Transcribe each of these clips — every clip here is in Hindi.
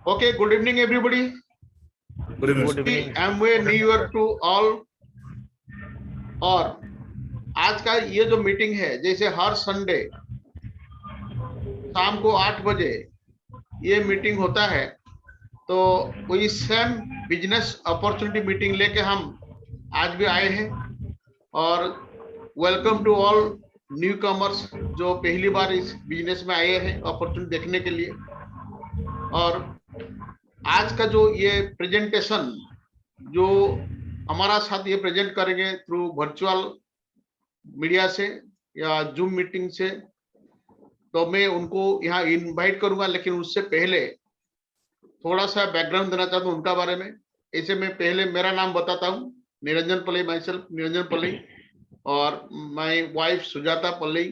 Okay, good evening, everybody. Good evening. Good evening. Amway New Year to all. और आज का ये जो मीटिंग है, जैसे हर संडे शाम को 8 बजे ये मीटिंग होता है, तो वही सेम बिजनेस अपॉर्चुनिटी मीटिंग लेके हम आज भी आए हैं। और welcome to all newcomers जो पहली बार इस बिजनेस में आए हैं अपॉर्चुनिटी देखने के लिए। और आज का जो ये प्रेजेंटेशन जो हमारा साथ ये प्रेजेंट करेंगे थ्रू वर्चुअल मीडिया से या जूम मीटिंग से, तो मैं उनको यहाँ इनवाइट करूंगा, लेकिन उससे पहले थोड़ा सा बैकग्राउंड देना चाहता हूँ उनका बारे में। ऐसे मैं पहले मेरा नाम बताता हूँ, निरंजन पल्लई, माई सेल्फ निरंजन पल्लई, और माई वाइफ सुजाता पल्लई।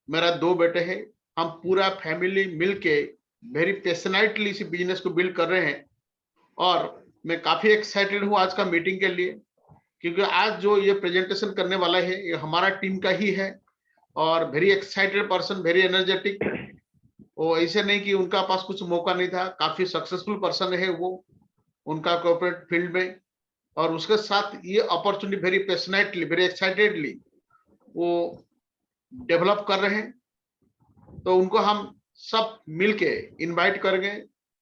मेरा 2 बेटे हैं। हम पूरा फैमिली मिलके वेरी पैशनेटली इस बिजनेस को बिल्ड कर रहे हैं। और मैं काफी एक्साइटेड हूँ आज का मीटिंग के लिए, क्योंकि आज जो ये प्रेजेंटेशन करने वाला है ये हमारा टीम का ही है। और very excited person, very energetic. वो ऐसे नहीं कि उनका पास कुछ मौका नहीं था, काफी सक्सेसफुल पर्सन है वो उनका कॉर्पोरेट फील्ड में। और उसके साथ ये opportunity very passionately, very excitedly वो डेवलप कर रहे हैं। तो उनको हम सब मिलके इनवाइट करेंगे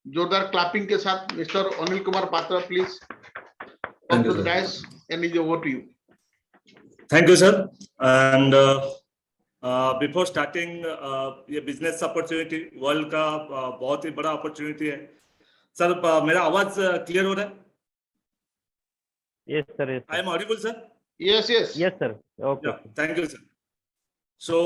जोरदार क्लैपिंग के साथ। Mister Anil Kumar Patra, please come to the dais and is over to you. Thank you, sir. And before starting, ये बिजनेस अपॉर्चुनिटी वर्ल्ड का बहुत ही बड़ा अपॉर्चुनिटी है। सर, मेरा आवाज क्लियर हो रहा है? Yes, sir. Yes, I am audible, sir? Yes, yes. yes, sir. Okay. Yeah, thank you, sir. So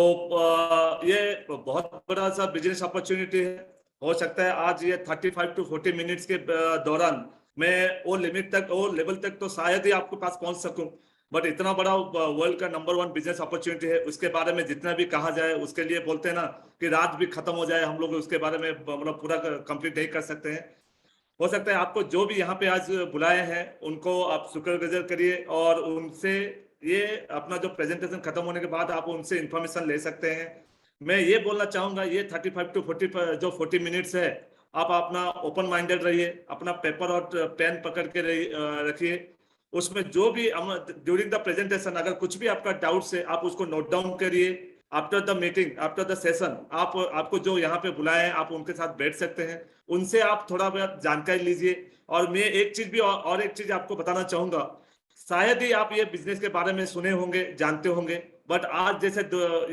ये बहुत बड़ा सा बिजनेस अपॉर्चुनिटी है। हो सकता है आज ये 35 to 40 मिनट्स के दौरान मैं वो लिमिट तक, वो लेवल तक तो शायद ही आपके पास पहुंच सकूं, बट इतना बड़ा वर्ल्ड का नंबर 1 बिजनेस अपॉर्चुनिटी है, उसके बारे में जितना भी कहा जाए उसके लिए बोलते हैं ना कि रात भी खत्म हो जाए, हम लोग उसके बारे में मतलब पूरा कंप्लीट नहीं कर सकते हैं। हो सकता है आपको जो भी यहाँ पे आज बुलाए हैं उनको आप शुक्रगुजार करिए और उनसे ये अपना जो प्रेजेंटेशन खत्म होने के बाद आप उनसे इंफॉर्मेशन ले सकते हैं। मैं ये बोलना चाहूंगा, ये 35 to 40 जो 40 मिनट्स है, आप अपना ओपन माइंडेड रहिए, अपना पेपर और पेन पकड़ के रखिए। उसमें जो भी ड्यूरिंग द प्रेजेंटेशन अगर कुछ भी आपका डाउट्स है आप उसको नोट डाउन करिए। After the meeting, after the session, आपको जो यहाँ पे बुलाए हैं आप उनके साथ बैठ सकते हैं, उनसे आप थोड़ा बहुत जानकारी लीजिए। और मैं एक चीज भी और एक चीज आपको बताना चाहूंगा, शायद ही आप ये बिजनेस के बारे में सुने होंगे, जानते होंगे, बट आज जैसे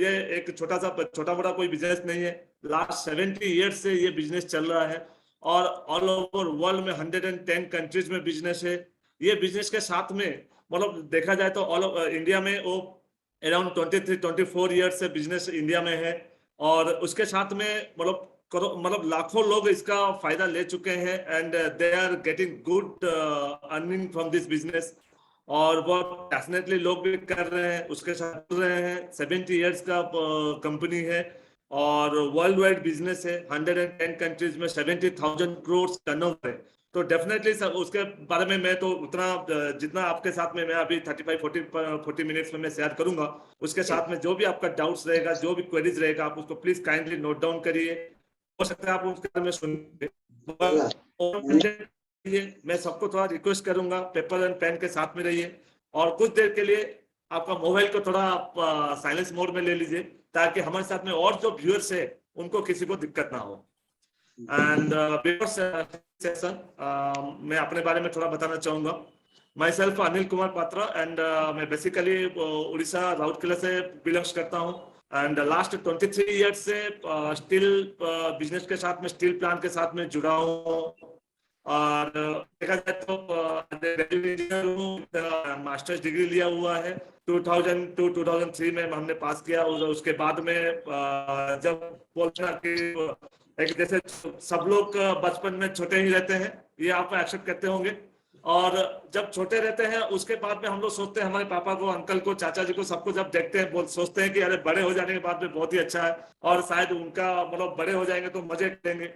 ये एक छोटा मोटा कोई बिजनेस नहीं है। लास्ट 70 ईयर्स से ये बिजनेस चल रहा है और ऑल ओवर वर्ल्ड में 110 कंट्रीज में बिजनेस है। ये बिजनेस के साथ में मतलब देखा जाए तो ऑल ओवर इंडिया में वो अराउंड 23-24 ईयर्स से बिजनेस इंडिया में है। और उसके साथ में मतलब लाखों लोग इसका फायदा ले चुके हैं and they are getting good earning from this business. और वो पैशनेटली लोग भी कर रहे हैं, उसके साथ चल रहे हैं। 70 ईयर्स का कंपनी है और वर्ल्ड वाइड बिजनेस है। 110 कंट्रीज में 70,000 करोड़ टर्नओवर है। तो डेफिनेटली सर उसके बारे में मैं तो उतना जितना आपके साथ में मैं अभी 35-40 मिनट्स में मैं शेयर करूंगा, उसके साथ में जो भी आपका डाउट्स रहेगा, जो भी क्वेरीज रहेगा, आप उसको प्लीज काइंडली नोट डाउन करिए। हो सकता है आप उसके बारे में सुनिए। मैं सबको थोड़ा रिक्वेस्ट करूंगा, पेपर एंड पेन के साथ में रहिए और कुछ देर के लिए आपका मोबाइल को थोड़ा आप साइलेंस मोड में ले लीजिए, ताकि हमारे साथ में और जो व्यूअर्स है उनको किसी को दिक्कत ना हो। एंड बिफोर सेशन मैं अपने बारे में थोड़ा बताना चाहूंगा। My self Anil Kumar Patra and मैं बेसिकली उड़ीसा राउरकेला से बिलोंग्स करता हूँ। एंड लास्ट 23 ईयर्स से स्टील बिजनेस के साथ में, स्टील प्लांट के साथ में जुड़ा हूँ। और देखा जाए तो मास्टर्स डिग्री लिया हुआ है 2002-2003 में हमने पास किया। उसके बाद में जब बोलना कि एक जैसे सब लोग बचपन में छोटे ही रहते हैं, ये आप एक्सेप्ट करते होंगे। और जब छोटे रहते हैं उसके बाद में हम लोग सोचते हैं, हमारे पापा को, अंकल को, चाचा जी को, सबको जब देखते हैं सोचते हैं कि अरे बड़े हो जाने के बाद में बहुत ही अच्छा है और शायद उनका मतलब बड़े हो जाएंगे तो मजे करेंगे।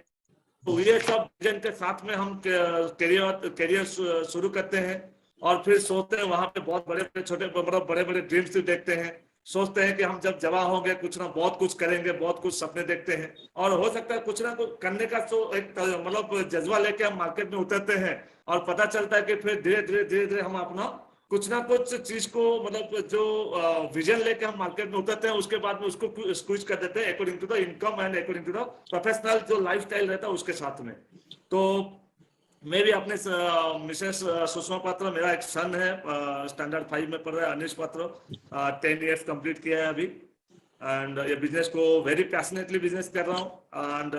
तो ये सब विजन के साथ में हम करियर शुरू करते हैं और फिर सोचते हैं, वहां पे बहुत बड़े बड़े छोटे मतलब बड़े बड़े ड्रीम्स भी देखते हैं। सोचते हैं कि हम जब जवान होंगे कुछ ना बहुत कुछ करेंगे, बहुत कुछ सपने देखते हैं, और हो सकता है कुछ ना कुछ करने का तो एक मतलब जज्बा लेके हम मार्केट में उतरते हैं, और पता चलता है कि फिर धीरे धीरे हम अपना कुछ ना कुछ चीज को मतलब जो विजन लेके हम मार्केट में उतरते हैं, उसके बाद में उसको स्क्विच कर देते हैं according to the income and according to the professional जो लाइफ स्टाइल रहता है उसके साथ में। तो मैं भी अपने मिसेस सुषमा पात्र, मेरा एक सन है स्टैंडर्ड 5 में पढ़ रहा है, अनिश पात्र, 10 ईयर्स कंप्लीट किया है अभी, एंड ये बिजनेस को वेरी पैशनेटली बिजनेस कर रहा हूँ। एंड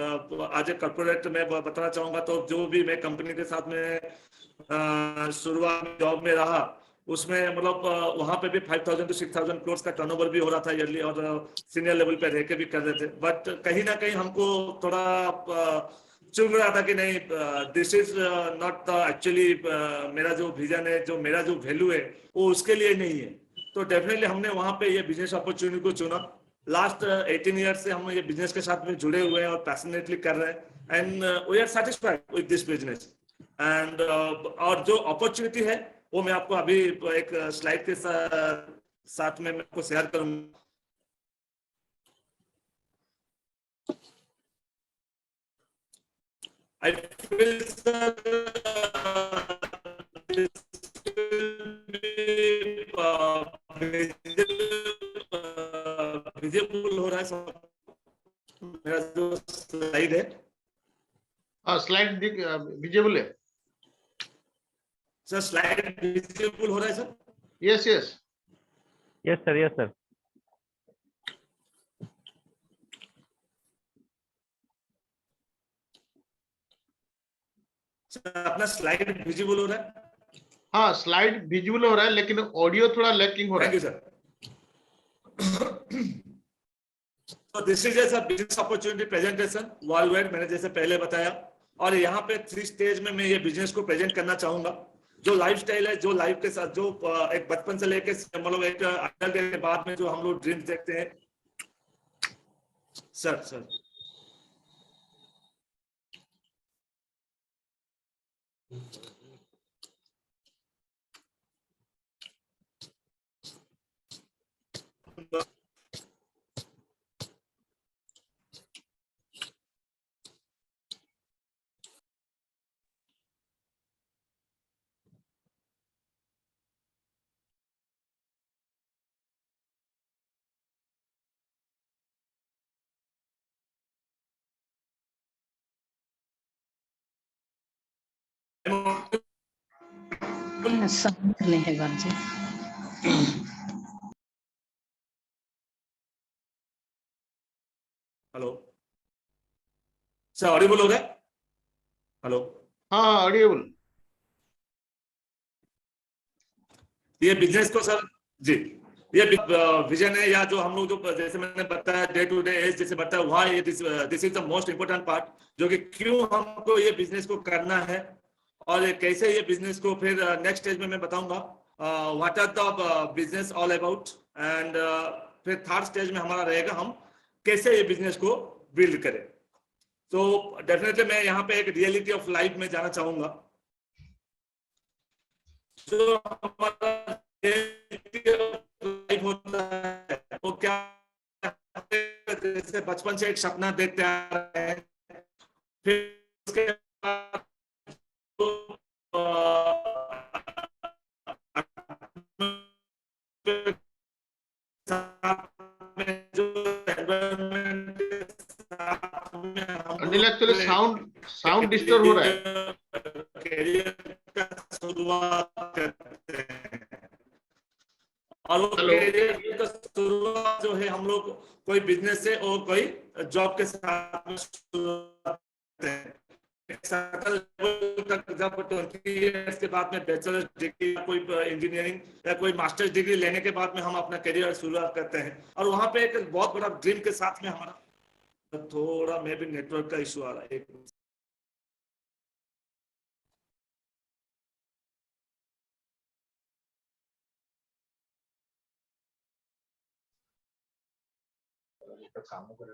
आज एक कॉर्पोरेट में बताना चाहूंगा, तो जो भी मैं कंपनी के साथ में शुरुआत में जॉब में रहा, उसमें मतलब वहां पे भी 5,000 to 6,000 करोड़ का टर्नओवर भी हो रहा था ईयरली, और सीनियर लेवल पे रह के भी कर रहे थे। बट कहीं ना कहीं हमको थोड़ा चुभ रहा था कि नहीं, दिस इज नॉट एक्चुअली मेरा जो विजन है, जो मेरा जो वैल्यू है वो उसके लिए नहीं है। तो डेफिनेटली हमने वहां पे ये बिजनेस अपॉर्चुनिटी को चुना। लास्ट 18 ईयर से हम ये बिजनेस के साथ में जुड़े हुए हैं और पैशनेटली कर रहे हैं, and we are satisfied with this business. And और जो अपॉर्चुनिटी है वो मैं आपको अभी एक स्लाइड के साथ में मैं आपको शेयर करूंगा। I feel sir, this will be visible हो रहा है सब, मेरा जो स्लाइड है। स्लाइड विजिबल है? सर स्लाइड विजिबल हो रहा है sir? Yes yes yes sir, yes sir. Sir अपना स्लाइड विजिबल हो रहा है? हाँ, स्लाइड विजिबल हो रहा है, लेकिन ऑडियो थोड़ा लैकिंग हो रहा थैंक है। You sir. तो this is a business opportunity presentation world wide, मैंने जैसे पहले बताया, और यहाँ पे 3 स्टेज में मैं ये बिजनेस को प्रेजेंट करना चाहूंगा। जो लाइफ स्टाइल है, जो लाइफ के साथ जो एक बचपन से लेके मतलब एक अडल्ट के बाद में जो हम लोग ड्रीम्स देखते हैं। सर सर साउंड नहीं है बाजी। हेलो सर, ऑडिबल हो रहा है? हेलो? हाँ ऑडिबल। ये बिजनेस को सर जी, ये विजन है, या जो हम लोग जो जैसे मैंने बताया डे टू डे एज जैसे बताया, वहाँ ये this is the most important part, जो कि क्यों हमको ये बिजनेस को करना है, और कैसे ये बिजनेस को फिर नेक्स्ट स्टेज में मैं बताऊंगा what are the business all about, and फिर थर्ड स्टेज में हमारा रहेगा हम कैसे ये बिजनेस को बिल्ड करें। तो डेफिनेटली मैं यहाँ पे एक रियलिटी ऑफ लाइफ में जाना चाहूंगा। जो हमारा लाइफ होता है वो क्या, जैसे बचपन से एक सपना देखते आ रहे हैं, फिर उसके बाद जो environment के साथ में हम अनिल, लोग एक्चुअली साउंड डिस्टर्ब हो रहा है। कैरियर का शुरुआत करते हैं, और वो हेलो। कैरियर का शुरुआत जो है हम लोग कोई बिजनेस से और कोई जॉब के साथ में शुरुआत करते हैं। सर्टन लेवल तक जब 20 इयर्स के बाद में बैचलर डिग्री, कोई इंजीनियरिंग या कोई मास्टर्स डिग्री लेने के बाद में हम अपना करियर शुरुआत करते हैं, और वहां पे एक बहुत बड़ा ड्रीम के साथ में हमारा थोड़ा मे भी नेटवर्क का इशू आ रहा है। काम कर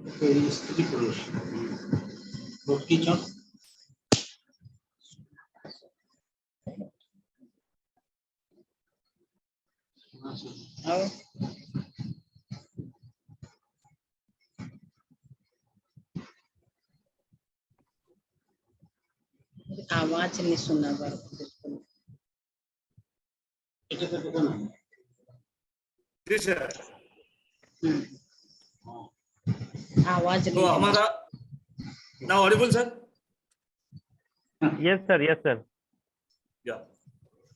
स्त्री पुरुष की चौक और आवाज नहीं सुना बिल्कुल। जी सर। आवाज तो नहीं है। हमारा ना Audible sir. Yes sir, yes sir. या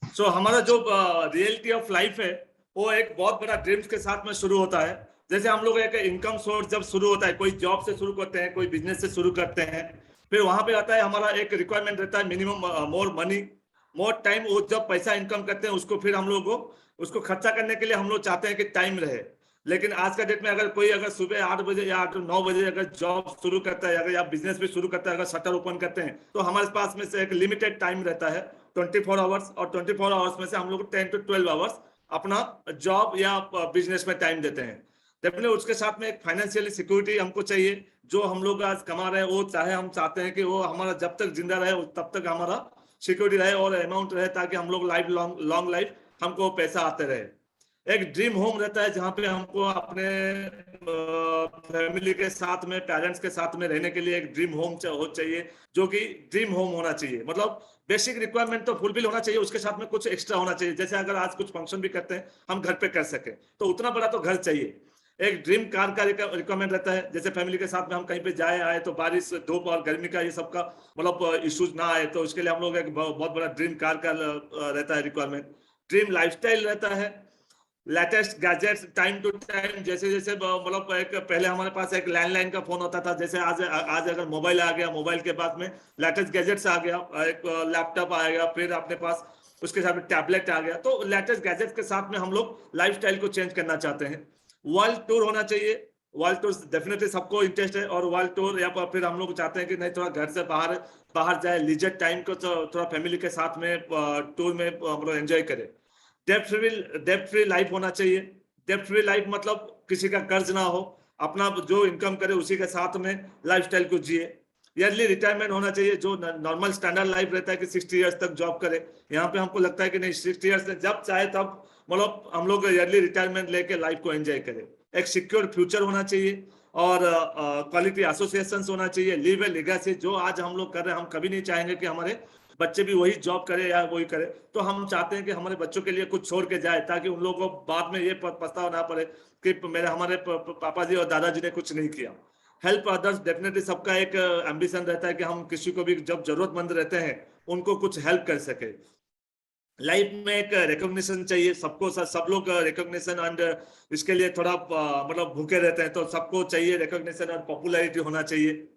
सो हमारा जो रियलिटी ऑफ लाइफ है वो एक बहुत बड़ा ड्रीम्स के साथ में शुरू होता है। जैसे हम लोग एक इनकम सोर्स जब शुरू होता है, कोई जॉब से शुरू करते हैं, कोई बिजनेस से शुरू करते हैं, फिर वहां पे आता है हमारा एक रिक्वायरमेंट रहता है minimum more money more time. वो जब पैसा इनकम करते हैं उसको फिर हम लोग को उसको खर्चा करने के लिए हम लोग चाहते हैं कि टाइम रहे। लेकिन आज का डेट में अगर कोई अगर सुबह 8 बजे या 9 बजे अगर जॉब शुरू करता है, अगर या बिजनेस भी शुरू करता है, अगर शटर ओपन करते हैं, तो हमारे पास में से एक लिमिटेड टाइम रहता है 24 आवर्स, और 24 आवर्स में से हम लोग 10 to 12 आवर्स अपना जॉब या बिजनेस में टाइम देते हैं। डेफिनेटली उसके साथ में एक फाइनेंशियली सिक्योरिटी हमको चाहिए। जो हम लोग आज कमा रहे हैं वो चाहे हम चाहते हैं कि वो हमारा जब तक जिंदा रहे तब तक हमारा सिक्योरिटी रहे और अमाउंट रहे, ताकि हम लोग लाइफ लॉन्ग लाइफ हमको पैसा आते रहे। एक ड्रीम होम रहता है जहाँ पे हमको अपने फैमिली के साथ में, पेरेंट्स के साथ में रहने के लिए एक ड्रीम होम चाहिए, जो कि ड्रीम होम होना चाहिए। मतलब बेसिक रिक्वायरमेंट तो फुलफिल होना चाहिए, उसके साथ में कुछ एक्स्ट्रा होना चाहिए। जैसे अगर आज कुछ फंक्शन भी करते हैं हम घर पे कर सके, तो उतना बड़ा तो घर चाहिए। एक ड्रीम कार का रिक्वायरमेंट रहता है, जैसे फैमिली के साथ में हम कहीं पे जाए आए तो बारिश धूप और गर्मी का ये सब का मतलब इश्यूज ना आए, तो उसके लिए हम लोग एक बहुत बड़ा ड्रीम कार का रहता है रिक्वायरमेंट। ड्रीम लाइफस्टाइल रहता है, latest gadgets time to time. जैसे जैसे मतलब एक पहले हमारे पास एक लैंडलाइन का फोन होता था, जैसे आज अगर मोबाइल आ गया, मोबाइल के बाद में लेटेस्ट गैजेट्स आ गया, एक लैपटॉप आ गया, फिर अपने पास उसके साथ में टैबलेट आ गया। तो लेटेस्ट गैजेट्स के साथ में हम लोग लाइफस्टाइल को चेंज करना चाहते हैं। वर्ल्ड टूर होना चाहिए, वर्ल्ड टूर डेफिनेटली सबको इंटरेस्ट है, और वर्ल्ड टूर या फिर हम लोग चाहते हैं कि नहीं थोड़ा घर से बाहर जाए, लीजर टाइम को थोड़ा फैमिली के साथ में टूर में मतलब एंजॉय करे। डेब्ट फ्री लाइफ होना चाहिए। डेब्ट फ्री लाइफ मतलब किसी का कर्ज ना हो, अपना जो इनकम करे उसी के साथ में लाइफस्टाइल को जिए। ईयरली रिटायरमेंट होना चाहिए, जो नॉर्मल स्टैंडर्ड लाइफ रहता है कि 60 इयर्स तक जॉब करे। यहाँ पे हमको लगता है कि नहीं, 60 इयर्स से जब चाहे तब मतलब हम लोग ईयरली रिटायरमेंट लेके लाइफ को एंजॉय करें। एक सिक्योर फ्यूचर होना चाहिए, और क्वालिटी एसोसिएशन होना चाहिए। लीव ए लेगेसी, जो आज हम लोग कर रहे हैं, हम कभी नहीं चाहेंगे कि हमारे बच्चे भी वही जॉब करे या वही करे। तो हम चाहते हैं कि हमारे बच्चों के लिए कुछ छोड़ के जाए, ताकि उन लोगों को बाद में ये पछतावा ना पड़े कि हमारे पापा जी और दादाजी ने कुछ नहीं किया। हेल्प अदर्स, डेफिनेटली सबका एक एम्बिशन रहता है कि हम किसी को भी जब जरूरतमंद रहते हैं उनको कुछ हेल्प कर सके। लाइफ में एक रिकॉग्निशन चाहिए सबको, सब लोग रिकॉग्निशन एंड इसके लिए थोड़ा मतलब भूखे रहते हैं, तो सबको चाहिए रिकॉग्निशन और पॉपुलैरिटी होना चाहिए।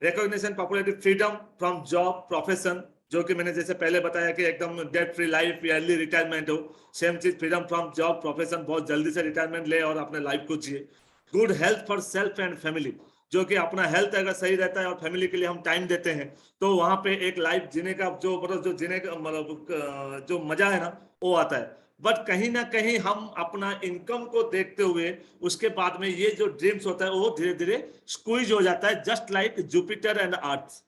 Recognition, popularity, freedom from job profession, जो कि मैंने जैसे पहले बताया कि एकदम debt free life, yearly retirement हो। सेम चीज, फ्रीडम फ्रॉम जॉब प्रोफेशन, बहुत जल्दी से रिटायरमेंट ले और अपने लाइफ को जिए। Good health for self and family, जो कि अपना हेल्थ अगर सही रहता है और फैमिली के लिए हम टाइम देते हैं, तो वहां पे एक लाइफ जीने का जो मतलब जो जीने का मतलब जो मजा है ना, वो आता है। बट कहीं ना कहीं हम अपना इनकम को देखते हुए उसके बाद में ये जो ड्रीम्स होता है वो धीरे धीरे स्क्वीज हो जाता है, just like Jupiter and earth.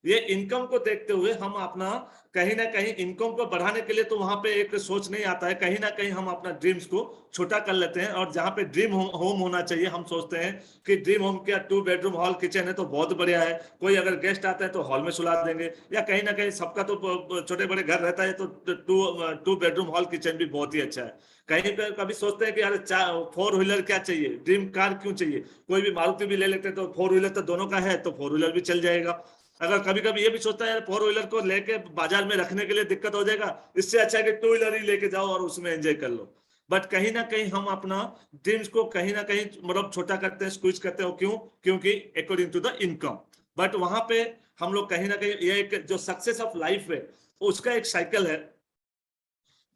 ये इनकम को देखते हुए हम अपना कहीं ना कहीं इनकम को बढ़ाने के लिए तो वहां पे एक सोच नहीं आता है, कहीं ना कहीं हम अपना ड्रीम्स को छोटा कर लेते हैं। और जहां पे ड्रीम होम होना चाहिए, हम सोचते हैं कि ड्रीम होम क्या 2 बेडरूम हॉल किचन है तो बहुत बढ़िया है, कोई अगर गेस्ट आता है तो हॉल में सुला देंगे, या कहीं ना कहीं सबका तो छोटे बड़े घर रहता है तो 2 बेडरूम हॉल किचन भी बहुत ही अच्छा है। कहीं पर कभी सोचते हैं कि यार 4 व्हीलर क्या चाहिए, ड्रीम कार क्यों चाहिए, कोई भी मारुति भी ले लेते हैं तो 4 व्हीलर तो दोनों का है तो 4 व्हीलर भी चल जाएगा। अगर कभी कभी ये भी सोचता है यार 4 व्हीलर को लेके बाजार में रखने के लिए दिक्कत हो जाएगा, इससे अच्छा है कि 2 व्हीलर ही लेके जाओ और उसमें एंजॉय कर लो। बट कहीं ना कहीं हम अपना ड्रीम्स को कहीं ना कहीं मतलब छोटा करते हैं, स्क्वीज करते हो, क्यों? क्योंकि according to the income. But वहां पे हम लोग कहीं ना कहीं ये एक जो सक्सेस ऑफ लाइफ है उसका एक साइकिल है,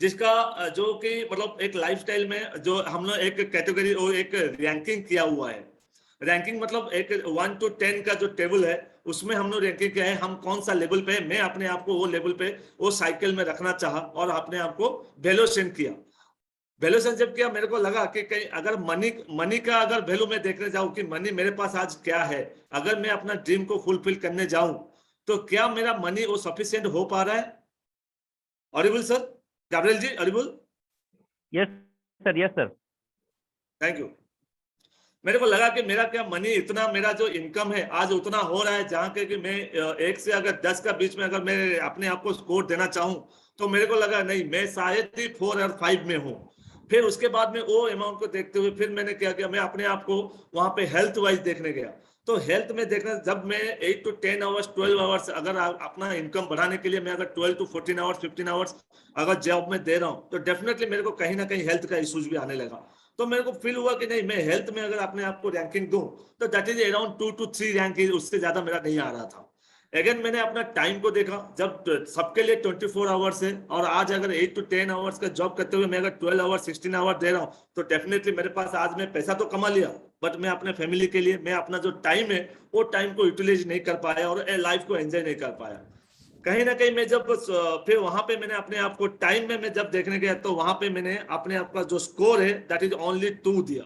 जिसका जो कि मतलब एक लाइफस्टाइल में जो हम लोग एक कैटेगरी और एक रैंकिंग किया हुआ है। रैंकिंग मतलब एक 1 to 10 का जो टेबल है उसमें हम लोग रैंकिंग किया है, हम कौन सा लेवल पे है। मैं अपने आप को वो लेवल पे वो साइकिल में रखना चाहा और अपने आप को वैल्यूएशन किया। वैल्यूएशन जब किया मेरे को लगा कि कहीं अगर मनी का अगर वैल्यू मैं देखने जाऊं कि मनी मेरे पास आज क्या है, अगर मैं अपना ड्रीम को फुलफिल करने जाऊं तो क्या मेरा मनी वो सफिशिएंट हो पा रहा है? Audible sir? Gabriel ji audible? Yes sir, yes sir. Thank you. मेरे को लगा कि मेरा क्या मनी इतना, मेरा जो इनकम है आज उतना हो रहा है जहां के कि मैं 1 से अगर 10 का बीच में अगर मैं अपने आप को स्कोर देना चाहूं तो मेरे को लगा नहीं, मैं शायद ही 4 और 5 में हूं। फिर उसके बाद में वो अमाउंट को देखते हुए फिर मैंने क्या किया, मैं अपने आप को वहां पे हेल्थ वाइज देखने गया। तो हेल्थ में देखना, जब मैं 8 to 10 आवर्स 12 आवर्स अगर अपना इनकम बढ़ाने के लिए मैं अगर 12 to 14 आवर्स 15 आवर्स अगर जॉब में दे रहा हूँ तो डेफिनेटली मेरे को कहीं ना कहीं हेल्थ का इश्यूज भी आने लगा। तो मेरे को फील हुआ कि नहीं, मैं हेल्थ में अगर अपने आप को रैंकिंग दूं तो that is around 2 to 3 ranking, उससे ज्यादा मेरा नहीं आ रहा था। अगेन मैंने अपना टाइम को देखा, जब सबके लिए 24 आवर्स है और आज अगर 8 to 10 आवर्स का जॉब करते हुए मैं अगर 12 आवर्स 16 आवर्स दे रहा हूँ तो डेफिनेटली मेरे पास आज मैं पैसा तो कमा लिया, बट मैं अपने फैमिली के लिए मैं अपना जो टाइम है वो टाइम को यूटिलाइज नहीं कर पाया और लाइफ को एंजॉय नहीं कर पाया। कहीं ना कहीं मैं जब फिर वहां पे मैंने अपने आप को टाइम में मैं जब देखने गया तो वहां पे मैंने अपने आप का जो स्कोर है दैट इज ओनली 2 दिया।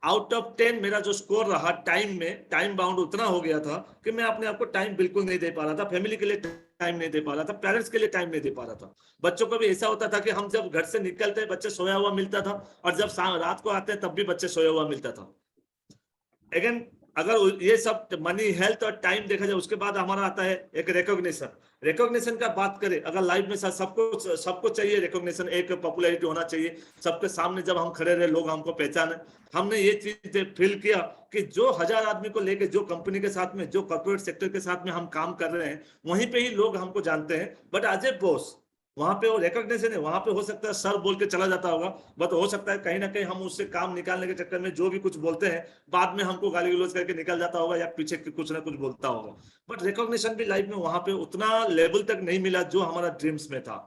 आउट ऑफ 10 मेरा जो स्कोर रहा टाइम में, टाइम बाउंड उतना हो गया था कि मैं अपने आप को टाइम बिल्कुल नहीं दे पा रहा था, फैमिली के लिए टाइम नहीं दे पा रहा था, पेरेंट्स के लिए टाइम नहीं दे पा रहा था। बच्चों को भी ऐसा होता था कि हम जब घर से निकलते बच्चे सोया हुआ मिलता था और जब रात को आते तब भी बच्चे सोया हुआ मिलता था। अगेन अगर ये सब मनी, हेल्थ और टाइम देखा जाए, उसके बाद हमारा आता है एक रिकॉग्निशन का बात करें। अगर लाइफ में सबको चाहिए रिकॉग्निशन, एक पॉपुलैरिटी होना चाहिए, सबके सामने जब हम खड़े रहे लोग हमको पहचाने। हमने ये चीज फील किया कि जो 1000 आदमी को लेके जो कंपनी के साथ में, जो कॉर्पोरेट सेक्टर के साथ में हम काम कर रहे हैं वहीं पे ही लोग हमको जानते हैं, बट एज ए बॉस वहां पे वो रिकॉग्निशन है। वहां पे हो सकता है सर बोल के चला जाता होगा, बट हो सकता है कहीं ना कहीं हम उससे काम निकालने के चक्कर में जो भी कुछ बोलते हैं बाद में हमको गाली गलौज करके निकल जाता होगा या पीछे कुछ ना कुछ बोलता होगा। बट रिकॉग्निशन भी लाइफ में वहां पे उतना लेवल तक नहीं मिला जो हमारा ड्रीम्स में था।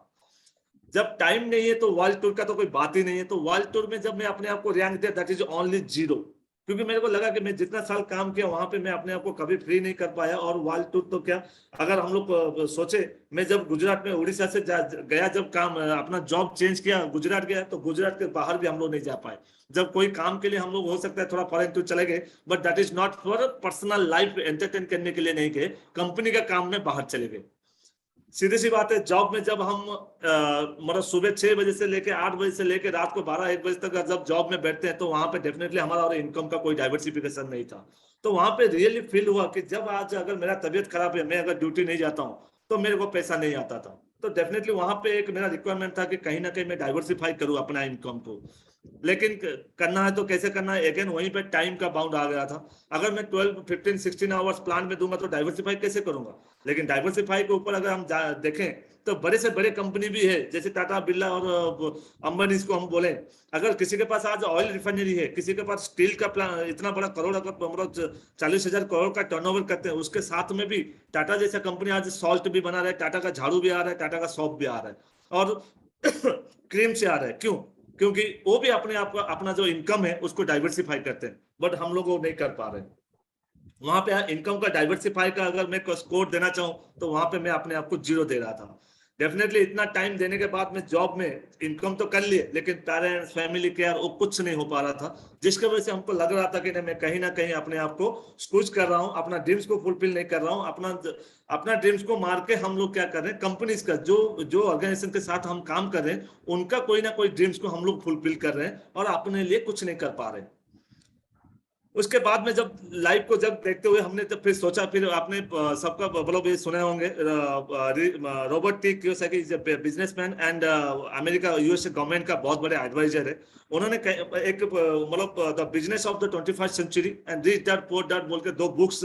जब टाइम नहीं है तो वर्ल्ड टूर का तो कोई बात ही नहीं है। तो वर्ल्ड टूर में जब मैं अपने आप को रैंक दिया दैट इज ओनली 0, क्योंकि मेरे को लगा कि मैं जितना साल काम किया वहां पे मैं अपने आप को कभी फ्री नहीं कर पाया। और वर्ल्ड टूर तो क्या, अगर हम लोग सोचे, मैं जब गुजरात में उड़ीसा से गया, जब काम अपना जॉब चेंज किया गुजरात गया, तो गुजरात के बाहर भी हम लोग नहीं जा पाए। जब कोई काम के लिए हम लोग हो सकता है थोड़ा फॉरेन टूर चले गए, but that is not for personal life entertain करने के लिए नहीं गए, कंपनी का काम में बाहर चले गए। सीधी सी बात है, जॉब में जब हम मतलब सुबह 6 बजे से लेके 8 बजे से लेके रात को 12-1 बजे तक जब जॉब में बैठते हैं तो वहां पे डेफिनेटली हमारा और इनकम का कोई डाइवर्सिफिकेशन नहीं था। तो वहां पे रियली फील हुआ कि जब आज अगर मेरा तबीयत खराब है, मैं अगर ड्यूटी नहीं जाता हूँ तो मेरे को पैसा नहीं आता था। तो डेफिनेटली वहां पे एक मेरा रिक्वायरमेंट था कि कहीं ना कहीं मैं डाइवर्सिफाई करूँ अपना इनकम को। लेकिन करना है तो कैसे करना है, अगेन वहीं पे टाइम का बाउंड आ गया था। अगर मैं 12, 15, 16 आवर्स प्लान में दूंगा तो डाइवर्सिफाई कैसे करूंगा। लेकिन डाइवर्सिफाई के ऊपर अगर हम देखें तो बड़े से बड़े कंपनी भी है, जैसे टाटा बिरला और अंबानी को हम बोले। अगर किसी के पास आज ऑयल रिफाइनरी है, किसी के पास स्टील का प्लान, इतना बड़ा करोड़, अगर 40,000 करोड़ का टर्नओवर करते हैं, उसके साथ में भी टाटा जैसा कंपनी आज सॉल्ट भी बना रहा है, टाटा का झाड़ू भी आ रहा है, टाटा का सॉप भी आ रहा है और क्रीम से आ रहा है। क्यों? क्योंकि वो भी अपने आप का अपना जो इनकम है उसको डाइवर्सिफाई करते हैं, बट हम लोग वो नहीं कर पा रहे। वहां पे इनकम का डाइवर्सिफाई का अगर मैं स्कोर देना चाहूं तो वहां पे मैं अपने आप को 0 दे रहा था। डेफिनेटली इतना टाइम देने के बाद में जॉब में इनकम तो कर लिए, लेकिन पेरेंट्स, फैमिली केयर वो कुछ नहीं हो पा रहा था, जिसकी वजह से हमको लग रहा था कि नहीं, मैं कहीं ना कहीं अपने आप को स्क्रूज कर रहा हूँ, अपना ड्रीम्स को फुलफिल नहीं कर रहा हूँ। अपना ड्रीम्स को मार के हम लोग क्या कर रहे हैं, कंपनीज का जो ऑर्गेनाइजेशन के साथ हम काम कर रहे हैं उनका कोई ना कोई ड्रीम्स को हम लोग फुलफिल कर रहे हैं और अपने लिए कुछ नहीं कर पा रहे। उसके बाद में जब लाइफ को जब देखते हुए हमने तो फिर सोचा, फिर आपने सबका मतलब ये सुने होंगे Robert T Kiyosaki, businessman and America USA government का बहुत बड़े एडवाइजर है। उन्होंने एक मतलब the business of the 21st century and rich dad poor dad बोल के 2 बुक्स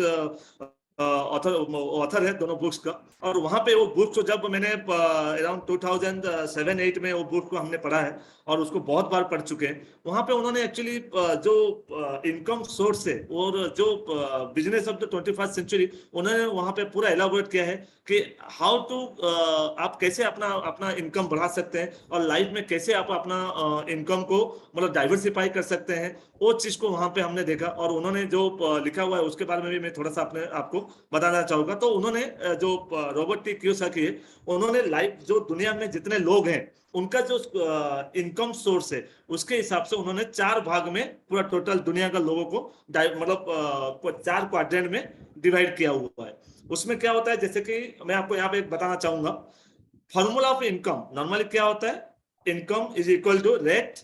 ऑथर है दोनों बुक्स का। और वहां पे वो बुक्स को जब मैंने अराउंड 2007-8 में वो बुक को हमने पढ़ा है और उसको बहुत बार पढ़ चुके हैं। वहां पे उन्होंने एक्चुअली जो इनकम सोर्स है और जो business of the 21st century, उन्होंने वहां पे पूरा एलाबोरेट किया है कि हाउ टू आप कैसे अपना इनकम बढ़ा सकते हैं और लाइफ में कैसे आप अपना इनकम को मतलब डाइवर्सिफाई कर सकते हैं। वो चीज को वहां पे हमने देखा और उन्होंने जो लिखा हुआ है उसके बारे में भी मैं थोड़ा सा अपने आपको बताना चाहूंगा। तो उन्होंने जो रॉबर्ट टी कियोसाकी है, उन्होंने लाइफ जो दुनिया में जितने लोग हैं उनका जो इनकम सोर्स है उसके हिसाब से उन्होंने 4 भाग में पूरा टोटल दुनिया का लोगों को मतलब 4 क्वाड्रेंट में डिवाइड किया हुआ है। उसमें क्या होता है, जैसे कि मैं आपको यहाँ पे एक बताना चाहूंगा, फॉर्मूला ऑफ इनकम नॉर्मली क्या होता है, income is equal to rate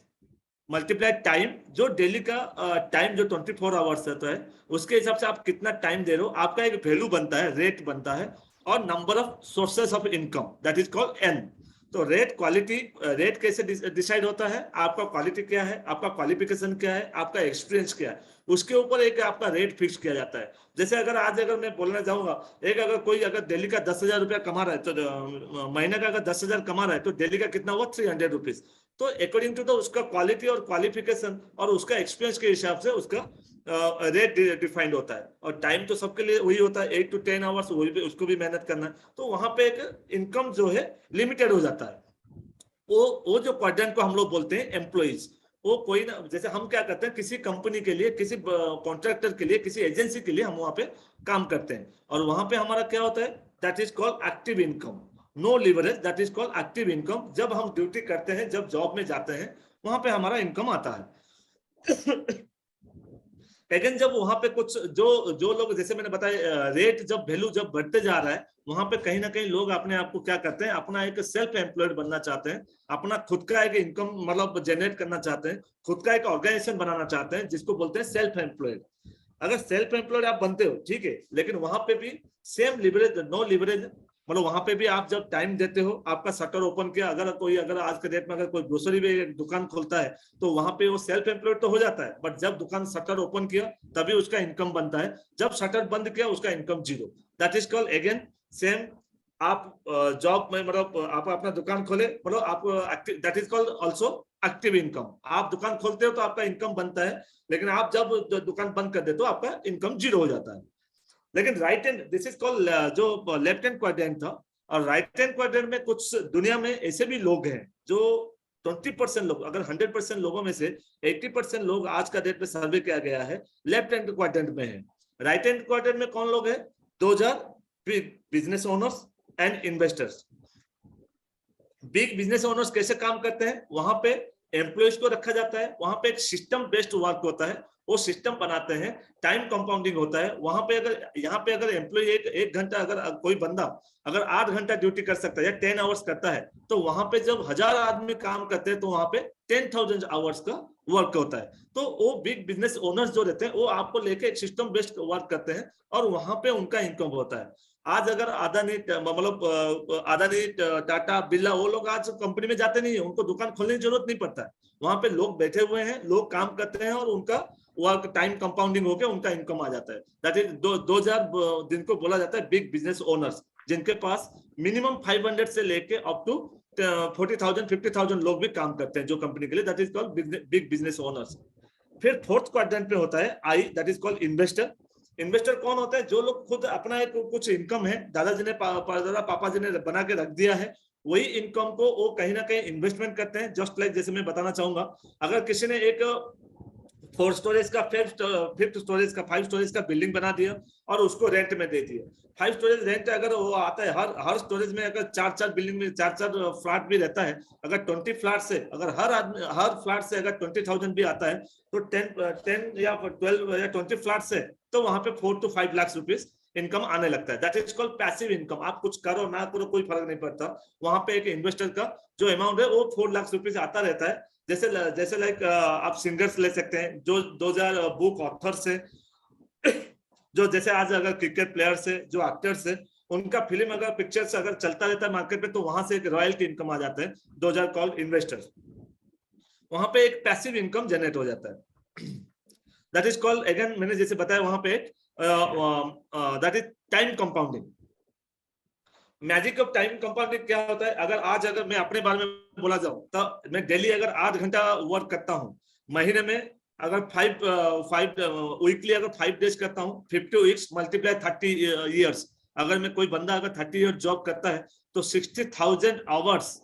multiplied time, जो डेली का टाइम जो 24 आवर्स रहता है उसके हिसाब से आप कितना टाइम दे रहे हो, आपका एक वैल्यू बनता है, रेट बनता है, और number of sources of income that is called an. तो रेट कैसे डिसाइड होता है, आपका क्वालिटी क्या है, आपका क्वालिफिकेशन क्या है, आपका एक्सपीरियंस क्या है, उसके ऊपर एक आपका रेट फिक्स किया जाता है। जैसे अगर मैं बोलना चाहूंगा, कोई डेली का 10,000 रुपया कमा रहा है, तो महीने का अगर 10,000 कमा रहा है तो डेली का कितना हुआ, 300 रुपीज। तो अकॉर्डिंग टू उसका क्वालिटी और क्वालिफिकेशन और उसका एक्सपीरियंस के हिसाब से उसका रेट डिफाइंड होता है। और टाइम तो सबके लिए वही होता है, 8 to 10 आवर्स, उसको भी मेहनत करना है। तो वहां पे एक इनकम जो है लिमिटेड हो जाता है। वो जो क्वाड्रेंट को हम लोग बोलते हैं एम्प्लॉइज, वो कोई ना, जैसे हम क्या करते हैं, किसी कंपनी के लिए, किसी कॉन्ट्रैक्टर के लिए, किसी एजेंसी के लिए हम वहां पे काम करते हैं, और वहां पे हमारा क्या होता है, that is called active income, no leverage, that is called active income. जब हम ड्यूटी करते हैं, जब जॉब में जाते हैं, वहां पे हमारा इनकम आता है। लेकिन जब वहां पे कुछ जो लोग, जैसे मैंने बताया, रेट जब वैल्यू जब बढ़ते जा रहा है, वहां पे कहीं ना कहीं लोग अपने आप को क्या करते हैं, अपना एक सेल्फ एम्प्लॉयड बनना चाहते हैं, अपना खुद का एक इनकम मतलब जनरेट करना चाहते हैं, खुद का एक ऑर्गेनाइजेशन बनाना चाहते हैं, जिसको बोलते हैं सेल्फ एम्प्लॉयड। अगर सेल्फ एम्प्लॉयड आप बनते हो, ठीक है, लेकिन वहां पे भी सेम लिवरेज, नो लिवरेज, मतलब वहां पे भी आप जब टाइम देते हो, आपका शटर ओपन किया, अगर आज के डेट में अगर कोई ग्रोसरी में दुकान खोलता है तो वहां पे वो सेल्फ एम्प्लॉयड तो हो जाता है, बट जब दुकान शटर ओपन किया तभी उसका इनकम बनता है, जब शटर बंद किया उसका income 0। That is called again same. आप जॉब में मतलब आप अपना दुकान खोले, मतलब आप that is called also active income. आप दुकान खोलते हो तो आपका इनकम बनता है, लेकिन आप जब दुकान बंद कर देते हो आपका इनकम 0 हो जाता है। लेकिन right hand, this is called जो लेफ्ट हैंड क्वाड्रेंट था, और राइट हैंड क्वाड्रेंट में कुछ दुनिया में ऐसे भी लोग हैं जो 20% लोग, अगर 100% लोगों में से 80% लोग आज का डेट में सर्वे किया गया है लेफ्ट हैंड क्वाड्रेंट में है। राइट हैंड क्वाड्रेंट में कौन लोग हैं, 2000 business owners and investors. Big business owners कैसे काम करते हैं, वहां पे एम्प्लॉयज को रखा जाता है, वहां पे एक सिस्टम बेस्ड वर्क होता है, वो सिस्टम बनाते हैं, टाइम कंपाउंडिंग होता है वहां पे। यहाँ पे अगर एम्प्लॉय एक घंटा, अगर कोई बंदा अगर 8 घंटा ड्यूटी कर सकता है या 10 आवर्स करता है, तो वहां पे जब 1000 आदमी काम करते हैं तो वहां पे 10,000 आवर्स का वर्क होता है। तो वो बिग बिजनेस ओनर्स जो रहते हैं वो आपको लेके एक सिस्टम बेस्ड वर्क करते हैं, और वहां पे उनका इनकम होता है। आज अगर अदानी टाटा बिरला, वो लोग आज कंपनी में जाते नहीं है, उनको दुकान खोलने की जरूरत नहीं पड़ता है, वहां पे लोग बैठे हुए हैं, लोग काम करते हैं, और उनका वर्क टाइम कंपाउंडिंग होकर उनका इनकम आ जाता है। दैट इज 2000 जिनको बोला जाता है बिग बिजनेस ओनर्स, जिनके पास मिनिमम 500 से लेके अप टू 40,000 50,000 लोग भी काम करते हैं जो कंपनी के लिए, that is called big business owners. फिर फोर्थ क्वाड्रेंट पे होता है I, that is called investor. Investor कौन होता है, जो लोग खुद अपना एक कुछ इनकम है, दादाजी ने पापा जी ने बना के रख दिया है, वही इनकम को वो कहीं ना कहीं इन्वेस्टमेंट करते हैं। जस्ट लाइक जैसे मैं बताना चाहूंगा, अगर किसी ने एक 4 स्टोरेज का 5 स्टोरेज का 5 स्टोरेज का बिल्डिंग बना दिया और उसको रेंट में दे दिया, 5 स्टोरेज रेंट अगर वो आता है, हर स्टोरेज में अगर 4 बिल्डिंग में 4 फ्लैट भी रहता है, अगर 20 फ्लैट से अगर हर फ्लैट से अगर 20,000 भी आता है, तो 10 या 12 या 20 फ्लैट से तो वहां पे 4 to 5 लाख रुपीस इनकम आने लगता है। That is called passive income. आप कुछ करो ना करो कोई फर्क नहीं पड़ता, वहां पे एक इन्वेस्टर का जो अमाउंट है वो 4 लाख रुपीस आता रहता है। जैसे लाइक आप सिंगर्स ले सकते हैं, जो 2000 बुक ऑथर से, जो जैसे आज अगर क्रिकेट प्लेयर से, जो एक्टर्स है, उनका फिल्म अगर पिक्चर्स अगर चलता रहता है मार्केट में, तो वहां से एक रॉयल्टी इनकम आ जाता है, 2000 कॉल्ड इन्वेस्टर्स। वहां पे एक पैसिव इनकम जनरेट हो जाता है, दैट इज कॉल्ड अगेन, मैंने जैसे बताया वहां पे that is time compounding. Magic of time compounding क्या होता है, अगर मैं अपने बारे में बोला जाऊं तो मैं डेली अगर 8 घंटा वर्क करता हूं, महीने में अगर 5 वीकली अगर 5 डेज करता हूं, 50 वीक्स मल्टीप्लाई 30 ईयर्स, अगर मैं कोई बंदा अगर 30 ईयर जॉब करता है तो 60,000 आवर्स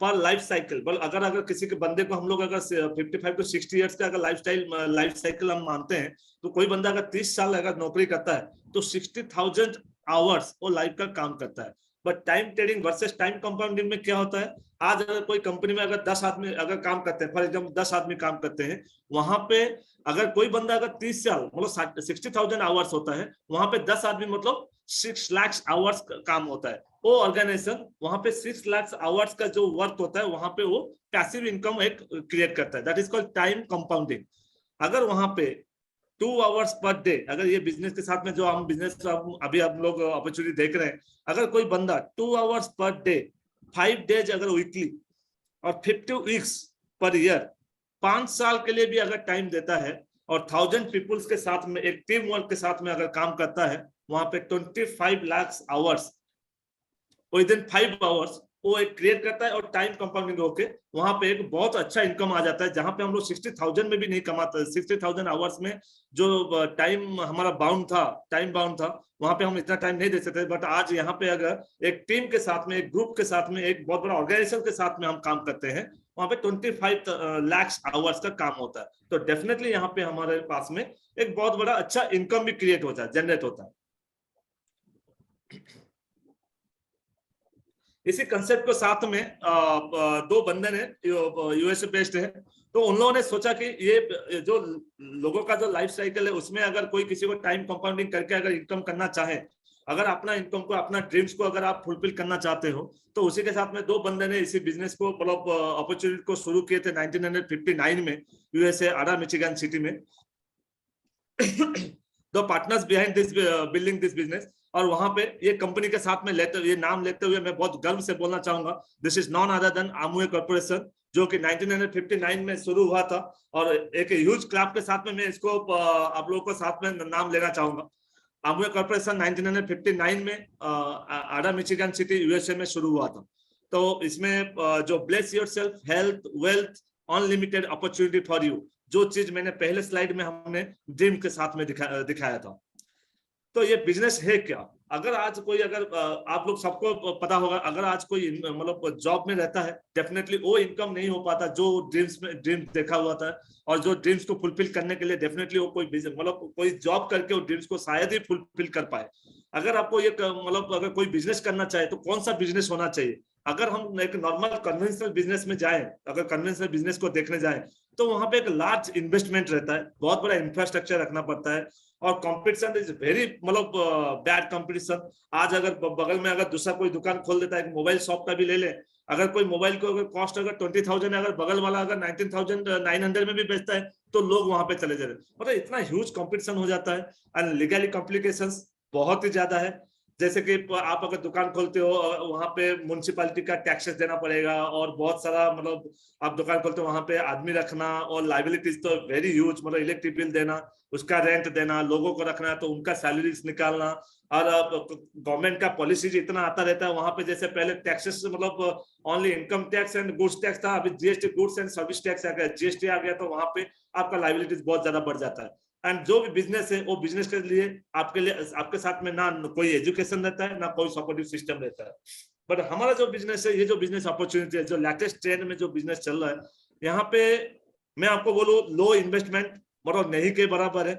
पर लाइफ साइकिल, बल अगर किसी के बंदे को हम लोग अगर 55 to 60 इयर्स का अगर लाइफ साइकिल हम मानते हैं, तो कोई बंदा अगर 30 साल अगर नौकरी करता है तो 60,000 आवर्स वो लाइफ का काम करता है। But time trading versus time compounding में क्या होता है, आज अगर कोई कंपनी में अगर 10 आदमी अगर काम करते हैं, फॉर एग्जाम्पल 10 आदमी काम करते हैं, वहां पे अगर कोई बंदा अगर 30 साल मतलब 60,000 आवर्स होता है, वहां पे 10 आदमी मतलब 6 लाख आवर्स काम होता है। वो ऑर्गेनाइजेशन वहां पे 6 लाख आवर्स का जो वर्क होता है, वहां पे वो पैसिव इनकम एक क्रिएट करता है, that is called time compounding. अगर वहां पे 2 आवर्स पर डे, अगर ये बिजनेस के साथ में जो हम बिजनेस अभी हम लोग अपॉर्चुनिटी देख रहे हैं, अगर कोई बंदा 2 आवर्स पर डे 5 डेज अगर वीकली और 50 वीक्स पर ईयर 5 साल के लिए भी अगर टाइम देता है और 1000 पीपुल्स के साथ में एक टीम वर्क के साथ में अगर काम करता है, वहां पे 25 lakh hours with in 5 hours वो एक क्रिएट करता है और टाइम कंपाउंडिंग होके वहां पे एक बहुत अच्छा इनकम आ जाता है, जहां पे हम लोग 60,000 में भी नहीं कमाते। 60,000 आवर्स में जो टाइम हमारा टाइम बाउंड था, वहां पे हम इतना टाइम नहीं दे सकते। बट आज यहाँ पे अगर एक टीम के साथ में, एक ग्रुप के साथ में, एक बहुत बड़ा ऑर्गेनाइजेशन के साथ में हम काम करते हैं, वहां पे 25 लाख आवर्स का काम होता है। तो डेफिनेटली यहाँ पे हमारे पास में एक बहुत बड़ा अच्छा इनकम भी क्रिएट होता है, जनरेट होता है। इसी कंसेप्ट को साथ में 2 बंदे ने यूएसए बेस्ड है, तो उन लोगों ने सोचा कि ये जो लोगों का जो लाइफ साइकिल है, उसमें अगर कोई किसी को टाइम कंपाउंडिंग करके अगर इनकम करना चाहे, अगर अपना इनकम को, अपना ड्रीम्स को अगर आप फुलफिल करना चाहते हो, तो उसी के साथ में 2 बंदे ने इसी बिजनेस को मतलब अपॉर्चुनिटी को शुरू किए थे 1959 में यूएसए आडा मिचिगन सिटी में। 2 partners behind this building this business. और वहां पे ये कंपनी के साथ में ये नाम लेते हुए मैं बहुत गर्व से बोलना चाहूंगा, this is none other than Amuy corporation, जो कि 1959 में शुरू हुआ था। और एक ह्यूज क्लैप के साथ में मैं इसको आप लोगों को साथ में नाम लेना चाहूंगा। अमूय कॉर्पोरेशन 1959 में आडा मिचिगन सिटी यूएसए में शुरू हुआ था। तो इसमें जो bless yourself, health, wealth, unlimited opportunity for you, जो चीज मैंने पहले स्लाइड में हमने ड्रीम के साथ में दिखाया था। तो ये बिजनेस है क्या? अगर आज कोई, अगर आप लोग सबको पता होगा, अगर आज कोई मतलब जॉब में रहता है, डेफिनेटली वो इनकम नहीं हो पाता जो ड्रीम्स देखा हुआ था, और जो ड्रीम्स को फुलफिल करने के लिए डेफिनेटली वो कोई मतलब कोई जॉब करके वो ड्रीम्स को शायद ही फुलफिल कर पाए। अगर आपको ये मतलब अगर कोई बिजनेस करना चाहे तो कौन सा बिजनेस होना चाहिए? अगर हम एक नॉर्मल कन्वेंशनल बिजनेस में जाएं, अगर कन्वेंशनल बिजनेस को देखने जाएं, तो वहां पे एक लार्ज इन्वेस्टमेंट रहता है, बहुत बड़ा इंफ्रास्ट्रक्चर रखना पड़ता है, और कंपटीशन इज वेरी मतलब बैड कंपटीशन। आज अगर बगल में अगर दूसरा कोई दुकान खोल देता है, मोबाइल शॉप का भी ले ले, अगर कोई मोबाइल को अगर कॉस्ट अगर 20,000 है, अगर बगल वाला अगर 19,900 में भी बेचता है, तो लोग वहां पे चले जा रहे हैं। मतलब इतना ह्यूज कंपटीशन हो जाता है, एंड लीगली कॉम्प्लिकेशंस बहुत ही ज्यादा है। जैसे कि आप अगर दुकान खोलते हो, वहां पे म्युनिसिपैलिटी का टैक्सेस देना पड़ेगा, और बहुत सारा मतलब आप दुकान खोलते हो वहां पे आदमी रखना, और लाइबिलिटीज तो वेरी ह्यूज, मतलब इलेक्ट्रिक बिल देना, उसका रेंट देना, लोगों को रखना है तो उनका सैलरीज निकालना, और गवर्नमेंट का पॉलिसीज इतना आता रहता है वहां पे। जैसे पहले टैक्सेस मतलब only income tax and goods tax था, अभी GST, goods and service tax आ गया, जीएसटी आ गया, तो वहां पे आपका लाइबिलिटीज बहुत ज्यादा बढ़ जाता है। एंड जो भी बिजनेस है, वो बिजनेस के लिए आपके साथ में ना कोई एजुकेशन रहता है, ना कोई सपोर्टिव सिस्टम रहता है। बट हमारा जो बिजनेस है, ये जो बिजनेस अपॉर्चुनिटी है, जो लेटेस्ट ट्रेंड में जो बिजनेस चल रहा है, यहाँ पे मैं आपको बोलूं, लो इन्वेस्टमेंट मतलब नहीं के बराबर है,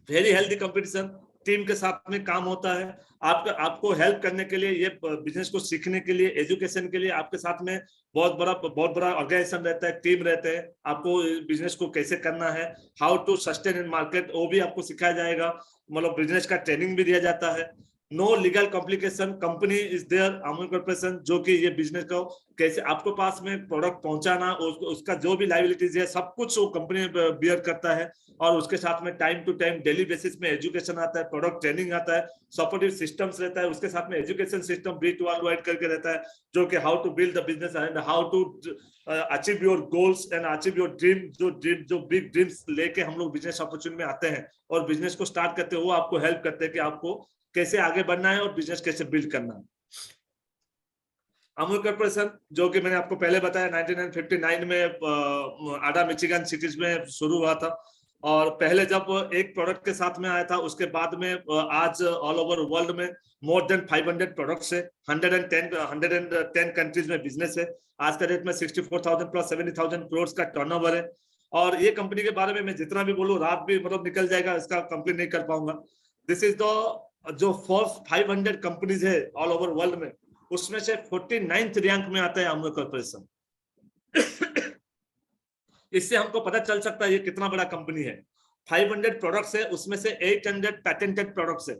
वेरी हेल्दी कंपटीशन, टीम के साथ में काम होता है। आपको हेल्प करने के लिए, ये बिजनेस को सीखने के लिए, एजुकेशन के लिए आपके साथ में बहुत बड़ा ऑर्गेनाइजेशन रहता है, टीम रहते हैं। आपको बिजनेस को कैसे करना है, how to sustain in market, वो भी आपको सिखाया जाएगा, मतलब बिजनेस का ट्रेनिंग भी दिया जाता है। No legal complication, company is there Amul corporation, जो कि ये बिजनेस को कैसे आपको पास में प्रोडक्ट पहुंचाना, उसका जो भी लाइबिलिटीज है, सब कुछ वो कंपनी बियर करता है। और उसके साथ में time to time daily basis में एजुकेशन आता है, प्रोडक्ट ट्रेनिंग आता है, सपोर्टिव सिस्टम्स रहता है, उसके साथ में education system bridge world wide करके रहता है, जो कि how to build the business and how to achieve your goals and achieve your dream. जो बिग ड्रीम्स लेके हम लोग बिजनेस अपॉर्चुनिटी में आते हैं और बिजनेस को स्टार्ट करते हैं, वो आपको हेल्प करते हैं कि आपको कैसे आगे बढ़ना है और बिजनेस कैसे बिल्ड करना है। अमूल कॉर्पोरेशन, जो कि मैंने आपको पहले बताया 1959 में आडा मिचिगन सिटीज में शुरू हुआ था। और पहले जब एक प्रोडक्ट के साथ में आया था, उसके बाद में आज ऑल ओवर वर्ल्ड में मोर देन 500 प्रोडक्ट्स है, 110 कंट्रीज में बिजनेस है। आज का डेट में 64,000 प्लस 70,000 करोड़ का टर्नओवर है। और ये कंपनी के बारे में मैं जितना भी बोलूं रात भी मतलब निकल जाएगा, इसका कंप्लीट नहीं कर पाऊंगा। दिस इज द जो 500 कंपनीज है ऑल ओवर वर्ल्ड में, उसमें से 49th रैंक में आता है अमूल कॉर्पोरेशन। इससे हमको पता चल सकता है ये कितना बड़ा कंपनी है। 500 प्रोडक्ट्स है, उसमें से 800 पैटेंटेड प्रोडक्ट्स है,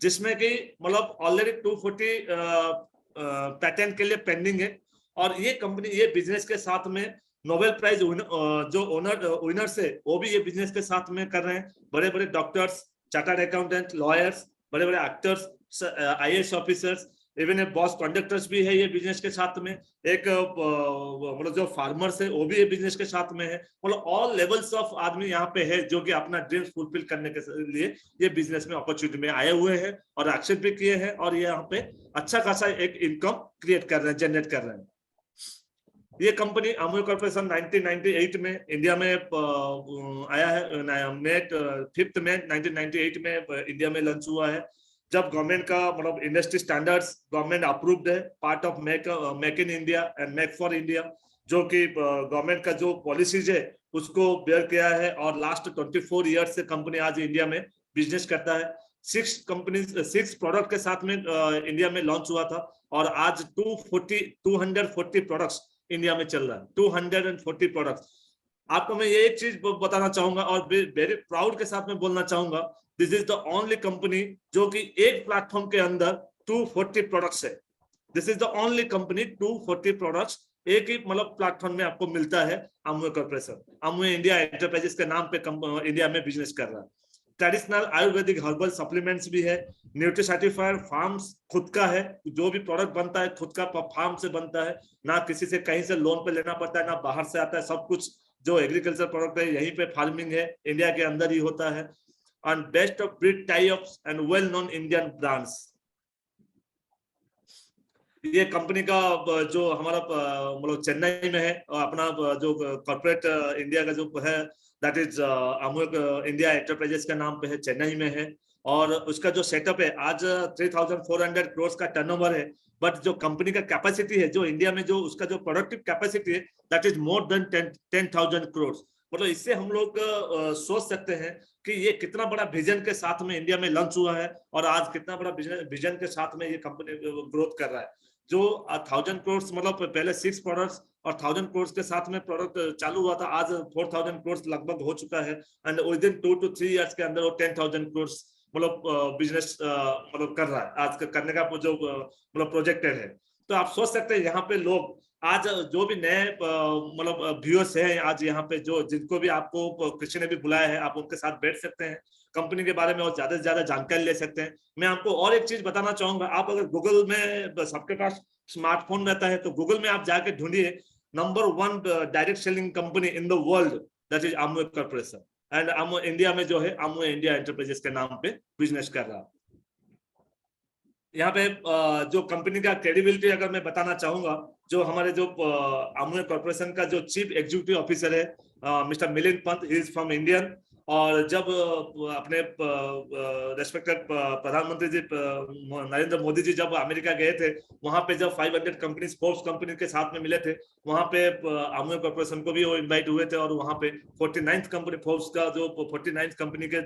जिसमें कि मतलब ऑलरेडी 240 पैटेंट के लिए पेंडिंग है। और ये कंपनी ये बिजनेस के साथ में नोबेल प्राइज जो विनर्स है वो भी ये बिजनेस के साथ में कर रहे हैं। बड़े बड़े डॉक्टर्स, चार्टर्ड अकाउंटेंट, लॉयर्स, बड़े बड़े एक्टर्स, IAS ऑफिसर्स, इवन एक बॉस कंडक्टर्स भी है ये बिजनेस के साथ में। एक मतलब जो फार्मर्स है वो भी ये बिजनेस के साथ में है। मतलब ऑल लेवल्स ऑफ आदमी यहाँ पे है जो कि अपना ड्रीम्स फुलफिल करने के लिए ये बिजनेस में अपॉर्चुनिटी में आए हुए हैं और एक्सेप्ट भी किए हैं, और ये यहाँ पे अच्छा खासा एक इनकम क्रिएट कर रहे हैं, जनरेट कर रहे हैं। ये कंपनी अमूल कॉर्पोरेशन 1998 में इंडिया में आया है। मई 5 मई 1998 में इंडिया में लॉन्च हुआ है, जब गवर्नमेंट का मतलब इंडस्ट्री स्टैंडर्ड्स गवर्नमेंट अप्रूव्ड है, part of make in India and make for India, जो कि गवर्नमेंट का जो पॉलिसीज है उसको बेयर किया है। और लास्ट 24 ईयर्स से कंपनी आज इंडिया में बिजनेस करता है। 6 प्रोडक्ट के साथ में इंडिया में लॉन्च हुआ था, और आज 240 प्रोडक्ट्स इंडिया में चल रहा है। 240 प्रोडक्ट्स। आपको मैं ये एक चीज बताना चाहूंगा और वेरी प्राउड के साथ में बोलना चाहूंगा, this is the only company जो कि एक प्लेटफॉर्म के अंदर 240 प्रोडक्ट्स है। This is the only company 240 products एक ही मतलब प्लेटफॉर्म में आपको मिलता है। Amul corporation Amul India enterprises के नाम पे इंडिया में बिजनेस कर रहा है। ट्रेडिशनल आयुर्वेदिक हर्बल सप्लीमेंट्स भी है, न्यूट्री सर्टिफाइड फार्म्स खुद का है, जो भी प्रोडक्ट बनता है खुद का फार्म से बनता है, ना किसी से कहीं से लोन पे लेना पड़ता है, ना बाहर से आता है। सब कुछ जो एग्रीकल्चर प्रोडक्ट है यहीं पे फार्मिंग है, इंडिया के अंदर ही होता है। and best of breed tie-ups and well-known Indian brands। ये कंपनी का जो हमारा मतलब चेन्नई में है, अपना जो कॉर्पोरेट इंडिया का जो है that is Amul India enterprises का नाम पे है, चेन्नई में है। और उसका जो सेटअप है आज 3,400 करोड़ का टर्नओवर है। बट जो कंपनी का कैपेसिटी है, जो इंडिया में जो उसका जो प्रोडक्टिव कैपेसिटी है that is more than 10,000 crore. मतलब इससे हम लोग सोच सकते हैं कि ये कितना बड़ा विजन के साथ में इंडिया में लॉन्च हुआ है, और आज कितना बड़ा विजन के साथ में ये कंपनी ग्रोथ कर रहा है। जो 1,000 करोड़ मतलब पहले 6 प्रोडक्ट्स और 1,000 करोड़ के साथ में प्रोडक्ट चालू हुआ था, आज 4,000 करोड़ लगभग हो चुका है। And with in 2 to 3 years के अंदर वो 10,000 करोड़ मतलब बिजनेस मतलब कर रहा है, आज करने का जो मतलब प्रोजेक्टेड है। तो आप सोच सकते हैं यहाँ पे लोग आज जो भी नए मतलब व्यूअर्स हैं आज यहाँ पे, जो जिनको भी आपको किसी ने भी बुलाया है, आप उनके साथ बैठ सकते हैं, कंपनी के बारे में और ज्यादा से ज्यादा जानकारी ले सकते हैं। मैं आपको और एक चीज बताना चाहूंगा, आप अगर गूगल में सबके पास स्मार्टफोन रहता है तो गूगल में आप जाके ढूंढिए number 1 direct selling company in the world that is Amul corporation. And Amul India में जो है अमूल इंडिया एंटरप्राइजेस के नाम पे बिजनेस कर रहा है। यहाँ पे जो कंपनी का क्रेडिबिलिटी अगर मैं बताना चाहूंगा, जो हमारे जो अमूल कॉर्पोरेशन का जो चीफ एग्जीक्यूटिव ऑफिसर है mister Milind Pant, he is from Indian. और जब अपने रेस्पेक्टेड प्रधानमंत्री जी नरेंद्र मोदी जी जब अमेरिका गए थे, वहां पे जब 500 कंपनीज फोर्ब्स कंपनी के साथ में मिले थे, वहां पे अमूल कॉर्पोरेशन को भी वो इनवाइट हुए थे, और वहां पे 49th कंपनी फोर्ब्स का जो 49th कंपनी के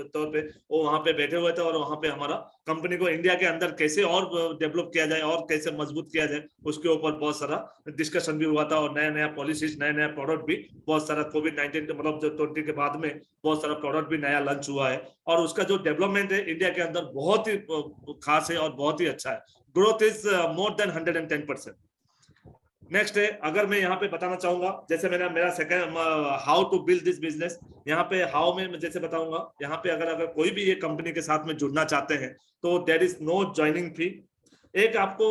तौर पे वो वहां पे बैठे हुए थे, और वहां पे हमारा कंपनी को इंडिया के अंदर कैसे और डेवलप किया जाए और कैसे मजबूत किया जाए उसके ऊपर बहुत सारा डिस्कशन भी हुआ था। और नया नया पॉलिसीज, नया नया प्रोडक्ट भी बहुत सारा कोविड-19 मतलब जो 20 के बाद में बहुत सारा प्रोडक्ट भी नया लॉन्च हुआ है, और उसका जो डेवलपमेंट है इंडिया के अंदर बहुत ही खास है और बहुत ही अच्छा है। Growth is more than 110%। Next है, अगर मैं यहाँ पे बताना चाहूंगा, जैसे मैंने मेरा second how to build this business, यहाँ पे हाउ में जैसे बताऊंगा, यहाँ पे अगर कोई भी ये कंपनी के साथ में जुड़ना चाहते हैं तो there is no joining fee. एक आपको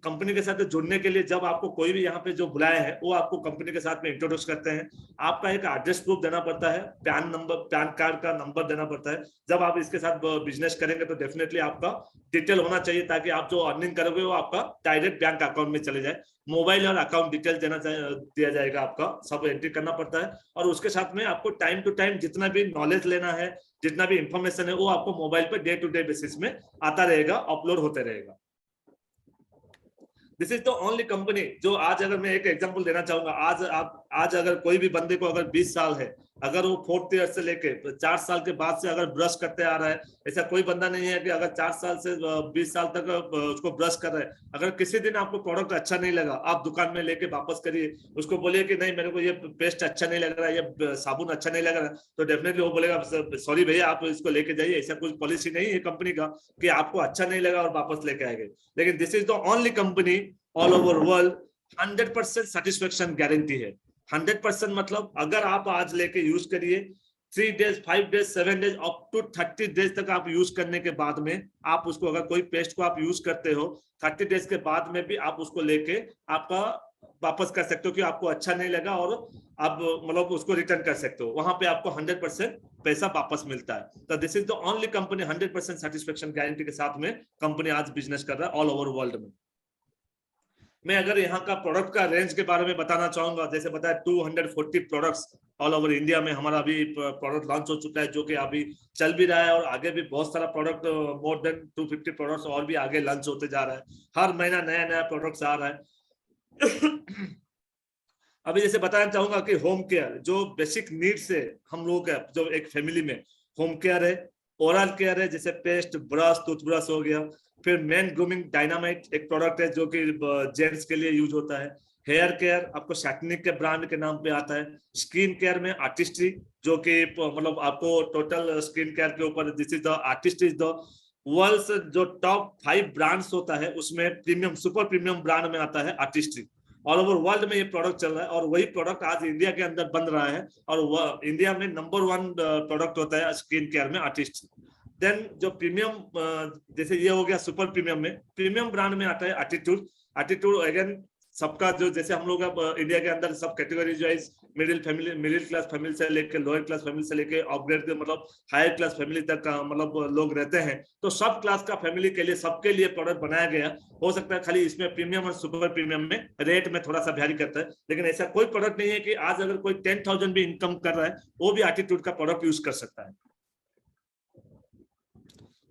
कंपनी के साथ जुड़ने के लिए जब आपको कोई भी यहाँ पे जो बुलाए हैं वो आपको कंपनी के साथ में इंट्रोड्यूस करते हैं। आपका एक एड्रेस प्रूफ देना पड़ता है, पैन कार्ड का नंबर देना पड़ता है। जब आप इसके साथ बिजनेस करेंगे तो डेफिनेटली आपका डिटेल होना चाहिए ताकि आप जो अर्निंग करोगे वो आपका डायरेक्ट बैंक अकाउंट में चले जाए। मोबाइल और अकाउंट डिटेल दिया जाएगा, आपका सब एंट्री करना पड़ता है। और उसके साथ में आपको टाइम टू टाइम जितना भी नॉलेज लेना है, जितना भी इंफॉर्मेशन है वो आपको मोबाइल पे डे टू डे बेसिस में आता रहेगा, अपलोड होते रहेगा। This is the only company जो आज, अगर मैं एक एग्जांपल देना चाहूंगा, आज अगर कोई भी बंदे को अगर 20 साल है, अगर वो 4th ईयर से लेके 4 साल के बाद से अगर ब्रश करते आ रहा है, ऐसा कोई बंदा नहीं है कि अगर 4 साल से 20 साल तक उसको ब्रश कर रहा है। अगर किसी दिन आपको प्रोडक्ट अच्छा नहीं लगा, आप दुकान में लेके वापस करिए, उसको बोलिए कि नहीं मेरे को ये पेस्ट अच्छा नहीं लग रहा है, ये साबुन अच्छा नहीं लग रहा है, तो डेफिनेटली वो बोलेगा सॉरी भैया आप इसको लेके जाइए। ऐसा कोई पॉलिसी नहीं है कंपनी का कि आपको अच्छा नहीं लगा और वापस लेके आएंगे। लेकिन this is the only company all over world 100% satisfaction guarantee है। 100% मतलब अगर आप आज लेके यूज करिए 3 days 5 days 7 days up to 30 days तक आप यूज करने के बाद में आप उसको, अगर कोई पेस्ट को आप यूज करते हो 30 डेज के बाद में भी आप उसको लेके आपका वापस कर सकते हो कि आपको अच्छा नहीं लगा और आप मतलब उसको रिटर्न कर सकते हो। वहां पे आपको 100% पैसा वापस मिलता है। तो this is the only company 100% satisfaction guarantee के साथ में कंपनी आज बिजनेस कर रहा है ऑल ओवर वर्ल्ड में। मैं अगर यहाँ का प्रोडक्ट का रेंज के बारे में बताना चाहूंगा, जैसे बताया 240 प्रोडक्ट्स ऑल ओवर इंडिया में हमारा अभी प्रोडक्ट लॉन्च हो चुका है, जो कि अभी चल भी रहा है और आगे भी बहुत सारा प्रोडक्ट, मोर देन 250 प्रोडक्ट्स और भी आगे लॉन्च होते जा रहा है। हर महीना नया नया प्रोडक्ट्स आ रहा है। अभी जैसे बताना चाहूंगा कि होम केयर जो बेसिक नीड्स है हम लोग का, जो एक फैमिली में होम केयर है, ओरल केयर है, जैसे पेस्ट ब्रश टूथब्रश हो गया, फिर मेन ग्रूमिंग डायनामाइट एक प्रोडक्ट है जो कि जेंट्स के लिए यूज होता है। हेयर केयर आपको शैटनिक के ब्रांड के नाम पे आता है। स्किन केयर में आर्टिस्ट्री जो कि मतलब आपको टोटल स्किन केयर के ऊपर, this is the artistry is the world's जो टॉप 5 ब्रांड्स होता है उसमें प्रीमियम सुपर प्रीमियम ब्रांड में आता है आर्टिस्ट्री। ऑल ओवर वर्ल्ड में ये प्रोडक्ट चल रहा है और वही प्रोडक्ट आज इंडिया के अंदर बन रहा है और इंडिया में नंबर 1 प्रोडक्ट होता है स्किन केयर में आर्टिस्ट्री। देन जो प्रीमियम, जैसे ये हो गया सुपर प्रीमियम में, प्रीमियम ब्रांड में आता है एटीट्यूड। एटीट्यूड अगेन सबका जो, जैसे हम लोग इंडिया के अंदर सब categories wise middle class family से लेके लोअर क्लास फैमिली से लेके अपग्रेड मतलब हायर क्लास फैमिली तक मतलब लोग रहते हैं, तो सब क्लास का फैमिली के लिए सबके लिए प्रोडक्ट बनाया गया। हो सकता है खाली इसमें प्रीमियम और सुपर प्रीमियम में रेट में थोड़ा सा वैरी करता है, लेकिन ऐसा कोई प्रोडक्ट नहीं है कि आज अगर कोई 10,000 भी इनकम कर रहा है वो भी एटीट्यूड का प्रोडक्ट यूज कर सकता है।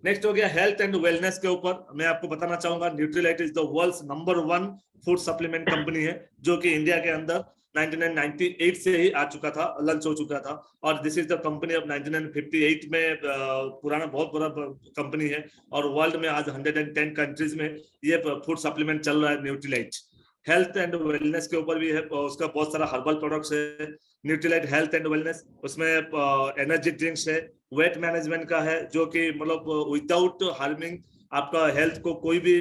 नेक्स्ट हो गया हेल्थ एंड वेलनेस के ऊपर। मैं आपको बताना चाहूंगा Nutrilite is the world's number 1 food supplement company है, जो कि इंडिया के अंदर 1998 से ही आ चुका था, लॉन्च हो चुका था। और this is the company of 1958 में, पुराना बहुत बड़ा कंपनी है और वर्ल्ड में आज 110 कंट्रीज में ये फूड सप्लीमेंट चल रहा है न्यूट्रीलाइट। हेल्थ एंड वेलनेस के ऊपर भी है, उसका बहुत सारा हर्बल प्रोडक्ट्स है। न्यूट्रीलाइट हेल्थ एंड वेलनेस, उसमें एनर्जी ड्रिंक्स है, वेट मैनेजमेंट का है, जो कि मतलब विदाउट हार्मिंग आपका हेल्थ को कोई भी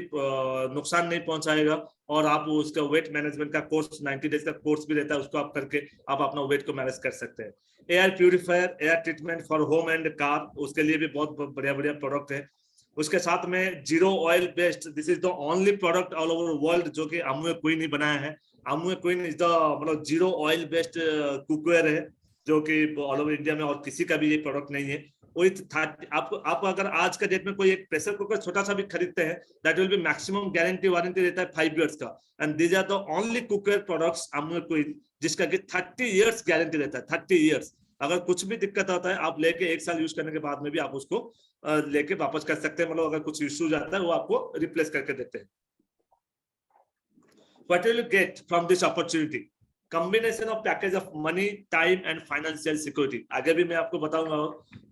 नुकसान नहीं पहुंचाएगा और आप उसका वेट मैनेजमेंट का कोर्स 90 डेज का कोर्स भी रहता है, उसको आप करके आप अपना वेट को मैनेज कर सकते हैं। Air purifier, air treatment for home and car, उसके लिए भी बहुत बढ़िया बढ़िया प्रोडक्ट है। उसके साथ में zero oil based, this is the only product all over world जो कि अमूय क्वीन ही बनाया है। अमूय क्वीन इज द मतलब जीरो ऑयल बेस्ड कुकवेयर है, जो कि ऑल ओवर इंडिया में और किसी का भी ये प्रोडक्ट नहीं है। आप अगर आज का डेट में कोई एक प्रेशर कुकर छोटा सा भी खरीदते हैं, that will be maximum guarantee warranty रहता है 5 इयर्स का। And these are the only cookware products Amuy Queen जिसका कि 30 इयर्स गारंटी रहता है। 30 इयर्स, अगर कुछ भी दिक्कत आता है आप लेके 1 साल यूज करने के बाद में भी आप उसको लेके वापस कर सकते हैं, मतलब अगर कुछ इश्यू जाता है वो आपको रिप्लेस करके देते हैं। What will you get from this opportunity? Combination of package of money, time and financial security. आगे भी मैं आपको बताऊंगा।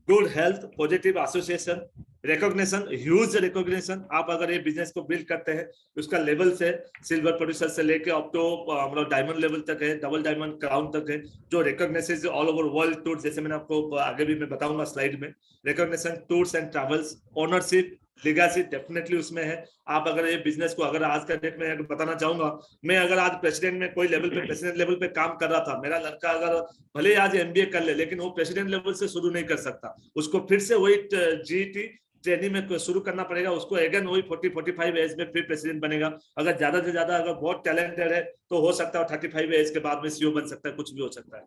Good health, positive association, recognition, huge recognition. आप अगर ये बिजनेस को बिल्ड करते हैं उसका लेवल से सिल्वर प्रोड्यूसर से लेके अप टू मतलब डायमंड लेवल तक है, डबल डायमंड क्राउन तक है, जो recognition all over world tour, जैसे मैंने आपको आगे भी मैं बताऊंगा स्लाइड में। Recognition, tours and travels, ownership, legacy definitely उसमें है। आप अगर ये बिजनेस को, अगर आज का डेट में बताना चाहूंगा, मैं अगर आज प्रेसिडेंट में कोई लेवल पे, प्रेसिडेंट लेवल पे काम कर रहा था, मेरा लड़का अगर भले आज एमबीए कर ले, लेकिन वो प्रेसिडेंट लेवल से शुरू नहीं कर सकता, उसको फिर से वही जीईटी ट्रेनिंग में शुरू करना पड़ेगा उसको, अगेन वही 40-45 एज में फिर प्रेसिडेंट बनेगा। अगर ज्यादा से ज्यादा अगर बहुत टैलेंटेड है तो हो सकता है 35 एज के बाद में सीईओ बन सकता है, कुछ भी हो सकता है।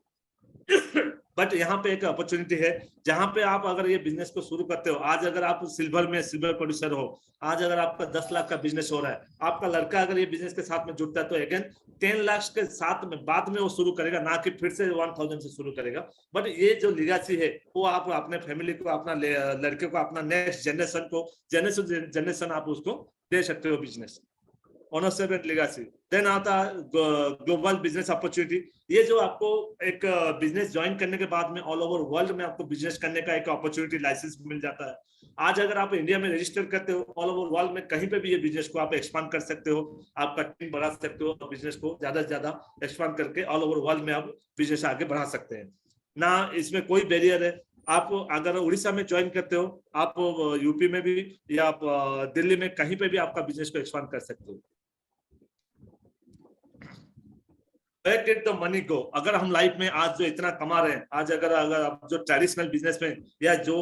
बट यहाँ पे एक अपॉर्चुनिटी है जहां पे आप अगर ये बिजनेस को शुरू करते हो, आज अगर आप सिल्वर प्रोड्यूसर हो, आज अगर आपका 10 लाख का बिजनेस हो रहा है, आपका लड़का अगर ये बिजनेस के साथ में जुड़ता है तो अगेन 10 लाख के साथ में बाद में वो शुरू करेगा, ना कि फिर से 1000 से शुरू करेगा। बट ये जो लीगेसी है वो आप अपने फैमिली को, अपना लड़के को, अपना नेक्स्ट जनरेशन आप उसको दे सकते हो business ownership and legacy. Then आता ग्लोबल बिजनेस अपॉर्चुनिटी। ये जो आपको एक बिजनेस ज्वाइन करने के बाद में ऑल ओवर वर्ल्ड में आपको बिजनेस करने का एक अपॉर्चुनिटी लाइसेंस मिल जाता है। आज अगर आप इंडिया में रजिस्टर करते हो, ऑल ओवर वर्ल्ड में कहीं पे भी ये बिजनेस को आप एक्सपांड कर सकते हो, आपका टीम बढ़ा सकते हो, बिजनेस को ज्यादा से ज्यादा एक्सपांड करके ऑल ओवर वर्ल्ड में आप बिजनेस आगे बढ़ा सकते हैं ना, इसमें कोई बैरियर है। आप अगर उड़ीसा में ज्वाइन करते हो, आप यूपी में भी या आप दिल्ली में कहीं पे भी आपका बिजनेस को एक्सपांड कर सकते हो। बैक एट द मनी को, अगर हम लाइफ में आज जो इतना कमा रहे हैं, आज अगर आप जो ट्रेडिशनल बिजनेस में या जो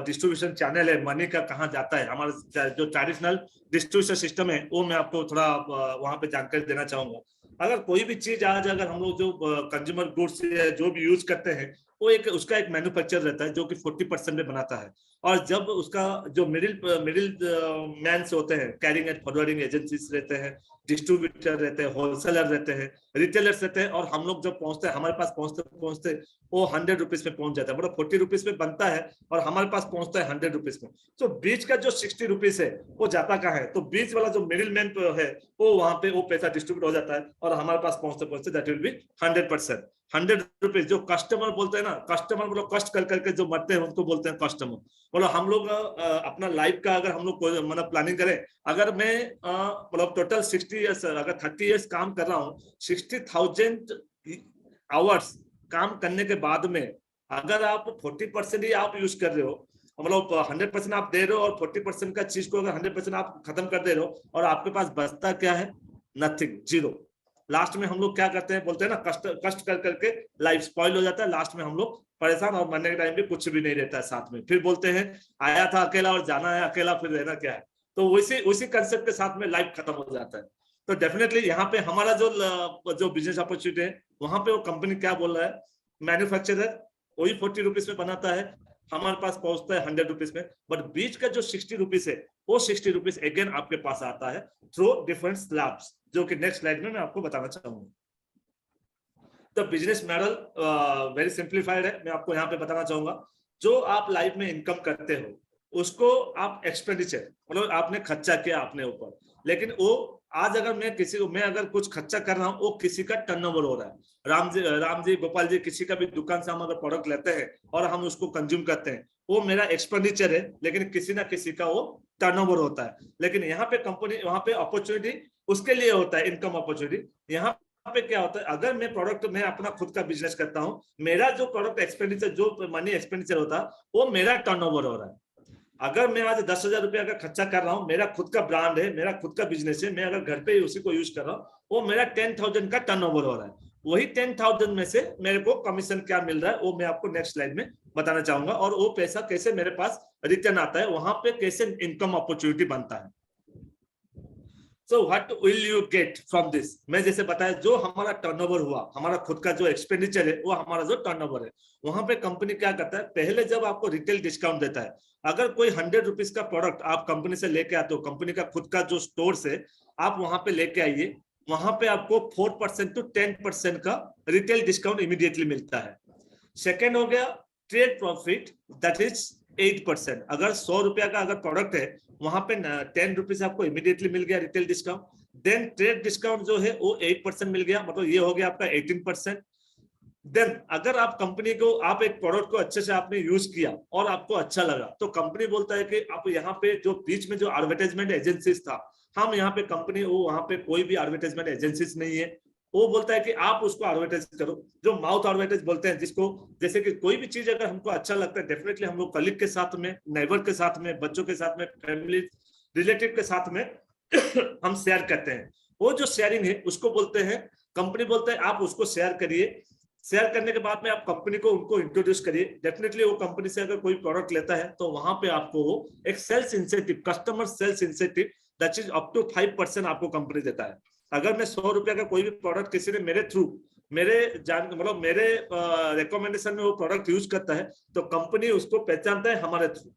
डिस्ट्रीब्यूशन चैनल है मनी का कहाँ जाता है, हमारा जो ट्रेडिशनल डिस्ट्रीब्यूशन सिस्टम है वो मैं आपको थोड़ा वहां पे जानकारी देना चाहूंगा। अगर कोई भी चीज आज अगर हम लोग जो कंज्यूमर गुड्स जो भी यूज करते हैं वो उसका एक मैन्युफैक्चर रहता है जो कि 40% में बनाता है, और जब उसका जो मिडिल मैन होते हैं, कैरिंग एंड फॉरवर्डिंग एजेंसीज रहते हैं, डिस्ट्रीब्यूटर रहते हैं, होलसेलर रहते हैं, रिटेलर्स रहते हैं, और हम लोग जब पहुंचते हैं, हमारे पास पहुंचते वो 100 रुपीज में पहुंच जाता है, मतलब 40 रुपीज में बनता है और हमारे पास पहुंचता है 100 रुपीज में। तो बीच का जो 60 रुपीज है वो जाता कहाँ है, तो बीच वाला जो मिडिल मैन है वो वहां पे वो पैसा डिस्ट्रीब्यूट हो जाता है और हमारे पास पहुंचते दैट विल बी 100%। 100 रुपीज जो कस्टमर बोलते हैं ना, कस्टमर मतलब कष्ट कर करके जो मरते हैं उनको बोलते हैं कस्टमर। मतलब हम लोग अपना लाइफ का अगर हम लोग मतलब प्लानिंग करें, अगर मैं मतलब टोटल 60 ईयर्स अगर 30 ईयर्स काम कर रहा हूँ, 60,000 आवर्स काम करने के बाद में अगर आप 40% ही आप यूज कर रहे हो, मतलब 100% आप दे रहे हो और 40% का चीज को अगर 100% आप खत्म कर दे रहे हो और आपके पास बचता क्या है, नथिंग, जीरो। लास्ट में हम लोग क्या करते हैं, बोलते हैं ना कष्ट कर करके लाइफ स्पॉइल हो जाता है, लास्ट में हम लोग परेशान और मरने के टाइम पे कुछ भी नहीं रहता है साथ में, फिर बोलते हैं आया था अकेला और जाना है अकेला, फिर रहना क्या है। तो उसी कंसेप्ट के साथ में लाइफ खत्म हो जाता है। तो डेफिनेटली यहाँ पे हमारा जो बिजनेस अपॉर्चुनिटी है वहां पे वो कंपनी क्या बोल रहा है, मैन्युफैक्चरर वही 40 रुपीज में बनाता है, हमारे पास पहुंचता है 100 रुपीज में, बट बीच का जो 60 रुपीज है वो 60 रुपीज अगेन आपके पास आता है थ्रू डिफरेंट स्लैब्स, जो कि नेक्स्ट स्लाइड में मैं आपको बताना चाहूंगा। The business model very simplified है, मैं आपको यहाँ पे बताना चाहूंगा। जो आप लाइफ में इनकम करते हो उसको आप एक्सपेंडिचर, मतलब आपने खर्चा किया अपने ऊपर, लेकिन वो आज अगर मैं अगर कुछ खर्चा कर रहा हूँ वो किसी का टर्नओवर हो रहा है। राम जी गोपाल जी किसी का भी दुकान से हम अगर प्रोडक्ट लेते हैं और हम उसको कंज्यूम करते हैं, वो मेरा एक्सपेंडिचर है, लेकिन किसी ना किसी का वो टर्नओवर होता है। लेकिन यहाँ पे कंपनी, वहां पे अपॉर्चुनिटी उसके लिए होता है, इनकम अपॉर्चुनिटी। यहाँ पे क्या होता है, अगर मैं अपना खुद का बिजनेस करता हूँ, मेरा जो प्रोडक्ट एक्सपेंडिचर, जो मनी एक्सपेंडिचर होता है वो मेरा टर्नओवर हो रहा है। अगर मैं आज 10,000 रुपया का खर्चा कर रहा हूँ, मेरा खुद का ब्रांड है, मेरा खुद का बिजनेस है, मैं अगर घर पे ही उसी को यूज कर रहा हूँ, वो मेरा 10,000 का टर्नओवर हो रहा है। वही 10,000 में से मेरे को कमीशन क्या मिल रहा है वो मैं आपको नेक्स्ट स्लाइड में बताना चाहूंगा, और वो पैसा कैसे मेरे पास रिटर्न आता है, वहां पे कैसे इनकम अपॉर्चुनिटी बनता है। So what will you get from this? मैं जैसे बताया, जो हमारा टर्नओवर हुआ, हमारा खुद का जो एक्सपेंडिचर है वो हमारा जो टर्नओवर है, वहां पे कंपनी क्या करता है, पहले जब आपको रिटेल डिस्काउंट देता है, अगर कोई 100 रुपीज का प्रोडक्ट आप कंपनी से लेके आते हो, कंपनी का खुद का जो स्टोर से आप वहां पे लेके आइए, वहां पे आपको 4% to 10% का रिटेल डिस्काउंट इमीडिएटली मिलता है। सेकेंड हो गया ट्रेड प्रॉफिट, दैट इज 8%। अगर 100 रुपया का अगर प्रोडक्ट है, वहां पे 10 रुपीज आपको इमीडिएटली मिल गया retail discount, then trade discount जो है वो 8% मिल गया, मतलब ये हो गया आपका 18%। देन अगर आप कंपनी को, आप एक प्रोडक्ट को अच्छे से आपने यूज किया और आपको अच्छा लगा, तो कंपनी बोलता है कि आप यहाँ पे जो बीच में जो एडवर्टाइजमेंट एजेंसीज था, हम यहाँ पे कंपनी, वो वहां पे कोई भी एडवर्टाइजमेंट एजेंसीज नहीं है, वो बोलता है कि आप उसको एडवर्टाइज करो, जो माउथ एडवर्टाइज बोलते हैं, जिसको जैसे कि कोई भी चीज अगर हमको अच्छा लगता है, डेफिनेटली हम लोग कलीग के साथ में, नेबर के साथ में, बच्चों के साथ में, फैमिली रिलेटिव के साथ में हम शेयर करते हैं। वो जो शेयरिंग है उसको बोलते हैं, कंपनी बोलते हैं आप उसको शेयर करिए, शेयर करने के बाद में आप कंपनी को उनको इंट्रोड्यूस करिए। डेफिनेटली वो कंपनी से अगर कोई प्रोडक्ट लेता है तो वहां पे आपको वो एक sales incentive, customer sales incentive that is up to 5% आपको कंपनी देता है। अगर मैं 100 रुपए का कोई भी प्रोडक्ट किसी ने मेरे थ्रू, मेरे रिकमेंडेशन में वो प्रोडक्ट यूज करता है तो कंपनी उसको पहचानता है हमारे थ्रू।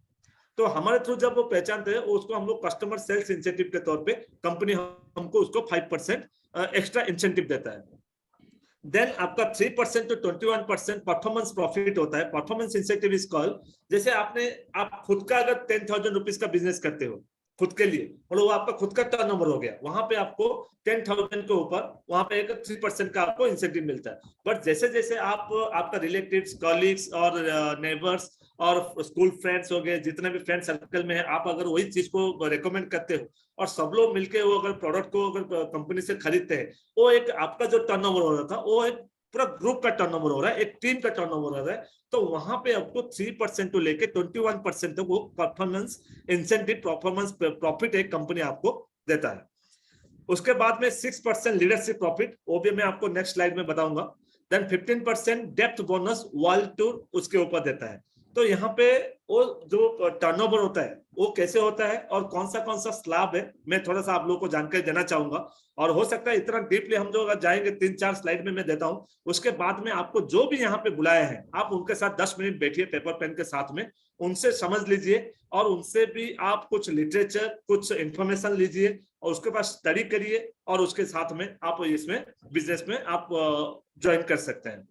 तो हमारे थ्रू जब वो पहचानते हैं उसको हम लोग कस्टमर सेल्स इंसेंटिव के तौर पे कंपनी हमको उसको 5% एक्स्ट्रा इंसेंटिव देता है। देन आपका 3% to 21% परफॉर्मेंस प्रॉफिट होता है। परफॉर्मेंस इंसेंटिव इज कॉल्ड, जैसे आप खुद का अगर 10,000 रुपीज का बिजनेस करते हो खुद के लिए, मतलब वो आपका खुद का टर्नओवर हो गया, वहां पे आपको 10,000 के ऊपर वहां पे एक 3% का आपको इंसेंटिव मिलता है। बट जैसे जैसे आप आपका रिलेटिव्स, कॉलीग्स और नेबर्स और स्कूल फ्रेंड्स हो गए, जितने भी फ्रेंड सर्कल में है, आप अगर वही चीज को रेकमेंड करते हो और सब लोग मिलके वो अगर प्रोडक्ट को अगर कंपनी से खरीदते हैं, वो एक आपका जो टर्नओवर हो रहा था वो एक पूरा ग्रुप का टर्नओवर हो रहा है, एक टीम का टर्नओवर हो रहा है। तो वहां पे आपको 3% to लेके 21% तक वो परफॉर्मेंस इंसेंटिव, परफॉर्मेंस प्रॉफिट एक कंपनी आपको देता है। उसके बाद में 6% लीडरशिप प्रॉफिट, वो भी मैं आपको नेक्स्ट स्लाइड में बताऊंगा। Then 15% depth bonus world tour उसके ऊपर देता है। तो यहाँ पे वो जो टर्नओवर होता है वो कैसे होता है और कौन सा स्लैब है, मैं थोड़ा सा आप लोगों को जानकारी देना चाहूंगा। और हो सकता है इतना डीपली हम लोग जाएंगे 3-4 स्लाइड में मैं देता हूं। उसके बाद में आपको जो भी यहाँ पे बुलाए हैं, आप उनके साथ 10 मिनट बैठिए पेपर पेन के साथ में, उनसे समझ लीजिए और उनसे भी आप कुछ लिटरेचर, कुछ इंफॉर्मेशन लीजिए और उसके पास स्टडी करिए और उसके साथ में आप इसमें बिजनेस में आप ज्वाइन कर सकते हैं।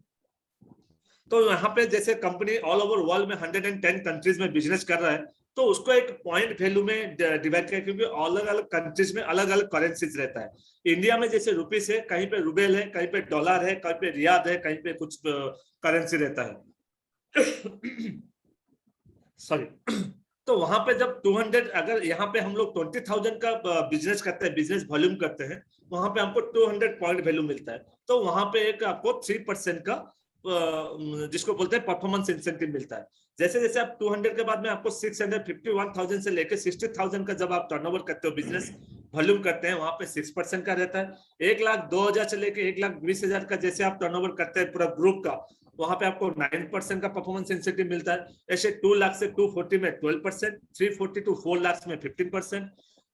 तो यहाँ पे जैसे कंपनी ऑल ओवर वर्ल्ड में 110 कंट्रीज में बिजनेस कर रहा है, तो उसको एक पॉइंट वैल्यू में डिवाइड किया, क्योंकि अलग अलग कंट्रीज में अलग अलग करेंसीज रहता है। इंडिया में जैसे रुपीस है, कहीं पे रूबेल है, कहीं पे डॉलर है, कहीं पे रियाद है, कहीं पे कुछ करेंसी रहता है सॉरी। तो वहां पे जब 200, अगर यहाँ पे हम लोग 20,000 का बिजनेस करते हैं, बिजनेस वॉल्यूम करते हैं, वहां पे हमको 200 पॉइंट वैल्यू मिलता है। तो वहां पे एक आपको 3% का जिसको बोलते हैं परफॉर्मेंस इंसेंटिव मिलता है। जैसे जैसे आप 200 के बाद में आपको 651,000 से लेकर 60,000 का जब आप टर्नओवर करते हो, बिजनेस वॉल्यूम करते हैं, वहां पे 6% का रहता है। 1,02,000 से लेकर 1,20,000 का जैसे आप टर्नओवर करते हैं पूरा ग्रुप का, वहां पे आपको 9% का परफॉर्मेंस इंसेंटिव मिलता है। ऐसे 2 लाख से 240 में 12%, 340 to 4 लाख में 15%,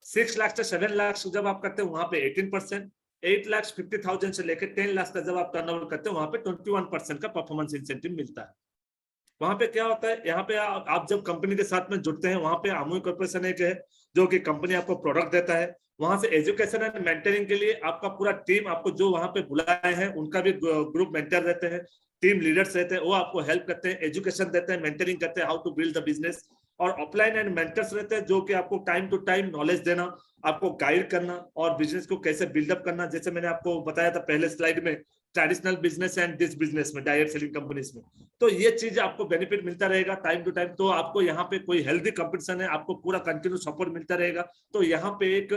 6 लाख से 7 लाख जब आप करते हैं वहां पे 18%, 8,50,000 से लेकर 10 लाख का जब आप टर्नओवर करते हैं वहां पे 21% का परफॉर्मेंस इंसेंटिव मिलता है। वहां पे क्या होता है, यहाँ पे आप जब कंपनी के साथ में जुड़ते हैं, वहां पे अमूल कॉर्पोरेशन एक है जो कि कंपनी आपको प्रोडक्ट देता है। वहां से एजुकेशन एंड मेंटरिंग के लिए आपका पूरा टीम, आपको जो वहां पे बुलाए हैं उनका भी ग्रुप मेंटर रहते हैं, टीम लीडर्स रहते हैं, वो आपको हेल्प करते हैं, एजुकेशन देते हैं, मेंटरिंग करते हैं, how to build the business. और ऑफलाइन एंड मेंटर्स रहते हैं जो कि आपको टाइम टू टाइम नॉलेज देना, आपको गाइड करना और बिजनेस को कैसे बिल्डअप करना। जैसे मैंने आपको बताया था पहले स्लाइड में, traditional business and this business में, डायरेक्ट सेलिंग कंपनीज में, तो ये चीज आपको बेनिफिट मिलता रहेगा टाइम टू टाइम। तो आपको यहाँ पे कोई हेल्दी कंपटीशन है, आपको पूरा कंटिन्यू सपोर्ट मिलता रहेगा। तो यहाँ पे एक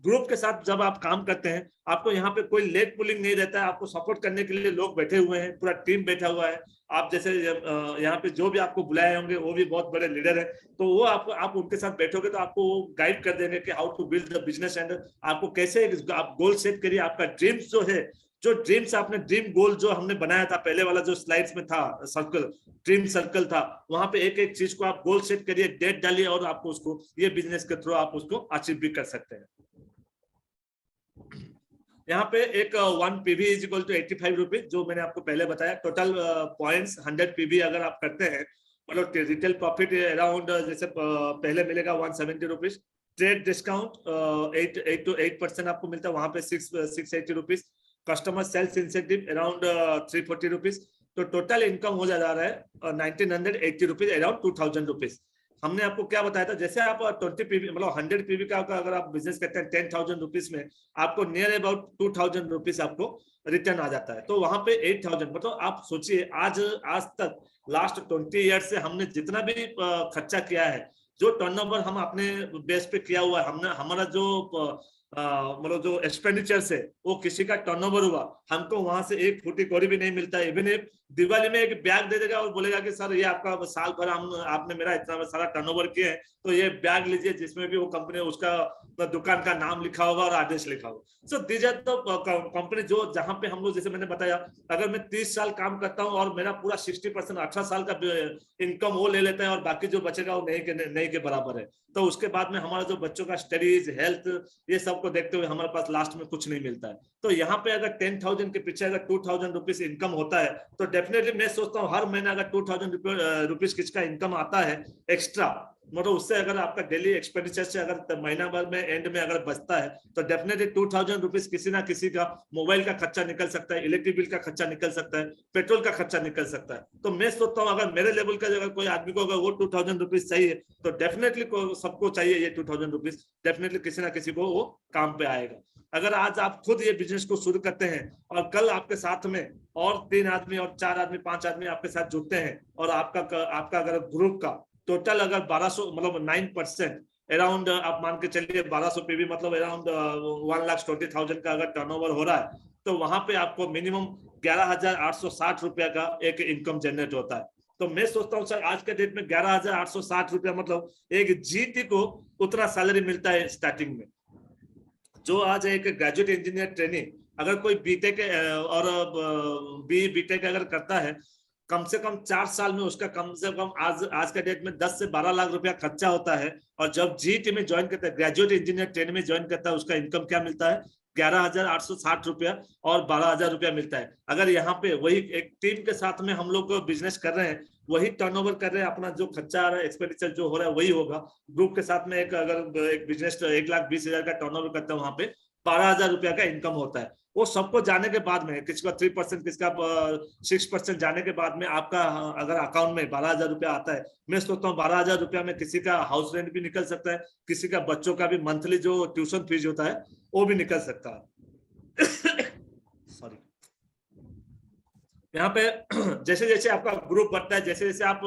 ग्रुप के साथ जब आप काम करते हैं, आपको यहाँ पे कोई लेग पुलिंग नहीं रहता है, आपको सपोर्ट करने के लिए लोग बैठे हुए हैं, पूरा टीम बैठा हुआ है। आप जैसे यहाँ पे जो भी आपको बुलाए होंगे वो भी बहुत बड़े लीडर है, तो वो आप उनके साथ बैठोगे तो आपको गाइड कर देंगे कि how to build the business and आपको कैसे आप गोल सेट करिए। आपका ड्रीम्स जो है, जो ड्रीम्स आपने ड्रीम गोल जो हमने बनाया था पहले वाला जो स्लाइड्स में था, सर्कल, ड्रीम सर्कल था, वहां पे एक एक चीज को आप गोल सेट करिए, डेट डालिए और आपको उसको ये बिजनेस के थ्रू आप उसको अचीव भी कर सकते हैं। यहाँ पे एक 1 PV is equal to 85 rupees, जो मैंने आपको पहले बताया। टोटल पॉइंट्स 100 PV अगर आप करते हैं, मतलब रिटेल प्रॉफिट अराउंड जैसे पहले मिलेगा 170 रुपीज, ट्रेड डिस्काउंट 8% आपको मिलता है, वहां पे 680 rupees, customer sales incentive around 340 rupees. तो टोटल इनकम हो जा रहा है 1980 रुपीज, अराउंड 2000 रुपीज। हमने आपको क्या बताया था, जैसे आप 20 PV मतलब 100 PV का अगर आप बिजनेस करते हैं 10,000 रुपीज में, आपको नियर अबाउट 2000 रुपीज आपको रिटर्न आ जाता है। तो वहां पे 8,000, मतलब आप सोचिए आज तक लास्ट 20 ईयर से हमने जितना भी खर्चा किया है, जो टर्नओवर हम अपने बेस पे किया हुआ है, हमने हमारा जो मतलब जो एक्सपेंडिचर है वो किसी का टर्नओवर हुआ, हमको वहां से 1 फुटी कौड़ी भी नहीं मिलता है। इवन दिवाली में एक बैग दे देगा और बोलेगा कि सर ये आपका साल भर हम आपने मेरा इतना सारा टर्नओवर किया है, तो ये बैग लीजिए जिसमें भी वो कंपनी उसका दुकान का नाम लिखा होगा और एड्रेस लिखा होगा। So these are the company जो जहां पे हम लोग, जैसे मैंने बताया, अगर मैं 30 साल काम करता हूं और मेरा पूरा 60% 18 साल का इनकम वो ले लेता है और बाकी जो बचेगा वो नहीं के बराबर है, तो उसके बाद में हमारा जो बच्चों का स्टडीज, हेल्थ, ये सब को देखते हुए हमारे पास लास्ट में कुछ नहीं मिलता है। तो यहाँ पे अगर 10,000 के पीछे अगर 2,000 रुपीज इनकम होता है, तो डेफिनेटली मैं सोचता हूँ हर महीने अगर 2,000 रुपीज किसका इनकम आता है एक्स्ट्रा, मतलब उससे अगर आपका डेली एक्सपेंडिचर से अगर महीना भर में एंड में अगर बचता है, तो डेफिनेटली 2,000 रुपीज किसी ना किसी का मोबाइल का खर्चा निकल सकता है, इलेक्ट्रिक बिल का खर्चा निकल सकता है, पेट्रोल का खर्चा निकल सकता है। तो मैं सोचता हूँ अगर मेरे लेवल का अगर कोई आदमी को अगर वो 2,000 रुपीज चाहिए, तो डेफिनेटली सबको चाहिए ये 2,000 रुपीज, डेफिनेटली किसी ना किसी को वो काम पे आएगा। अगर आज आप खुद ये बिजनेस को शुरू करते हैं और कल आपके साथ में और 3 आदमी और 4 आदमी 5 आदमी आपके साथ जुड़ते हैं और आपका अगर ग्रुप का टोटल अगर 1200 मतलब 9% अराउंड आप मान के चलिए 1200 पीवी मतलब अराउंड 1,20,000 का अगर टर्नओवर हो रहा है, तो वहां पे आपको मिनिमम 11,860 रुपया का एक इनकम जनरेट होता है। तो मैं सोचता हूँ सर आज के डेट में 11,860 रुपया मतलब एक जीटी को उतना सैलरी मिलता है स्टार्टिंग में। जो आज एक ग्रेजुएट इंजीनियर ट्रेनिंग अगर कोई बीटेक और बीटेक अगर करता है, कम से कम 4 साल में उसका कम से कम आज का डेट में 10 से 12 लाख रुपया खर्चा होता है। और जब जीटी में ज्वाइन करता है, ग्रेजुएट इंजीनियर ट्रेनिंग में ज्वाइन करता है, उसका इनकम क्या मिलता है 11,860 रुपया और 12,000 रुपया मिलता है। अगर यहाँ पे वही एक टीम के साथ में हम लोग बिजनेस कर रहे हैं, वही टर्नओवर कर रहे हैं, अपना जो खर्चा आ रहा है, एक्सपेंडिचर जो हो रहा है वही होगा। ग्रुप के साथ में अगर एक बिजनेस 1,20,000 का टर्नओवर करता है, वहां पे 12,000 रुपया का इनकम होता है। वो सबको जाने के बाद में, किसका 3% किसका 6% जाने के बाद में आपका अगर अकाउंट में 12,000 रुपया आता है, मैं सोचता हूँ 12,000 रुपया में किसी का हाउस रेंट भी निकल सकता है, किसी का बच्चों का भी मंथली जो ट्यूशन फीस होता है वो भी निकल सकता है। सॉरी। यहाँ पे जैसे जैसे आपका ग्रुप बढ़ता है, जैसे जैसे आप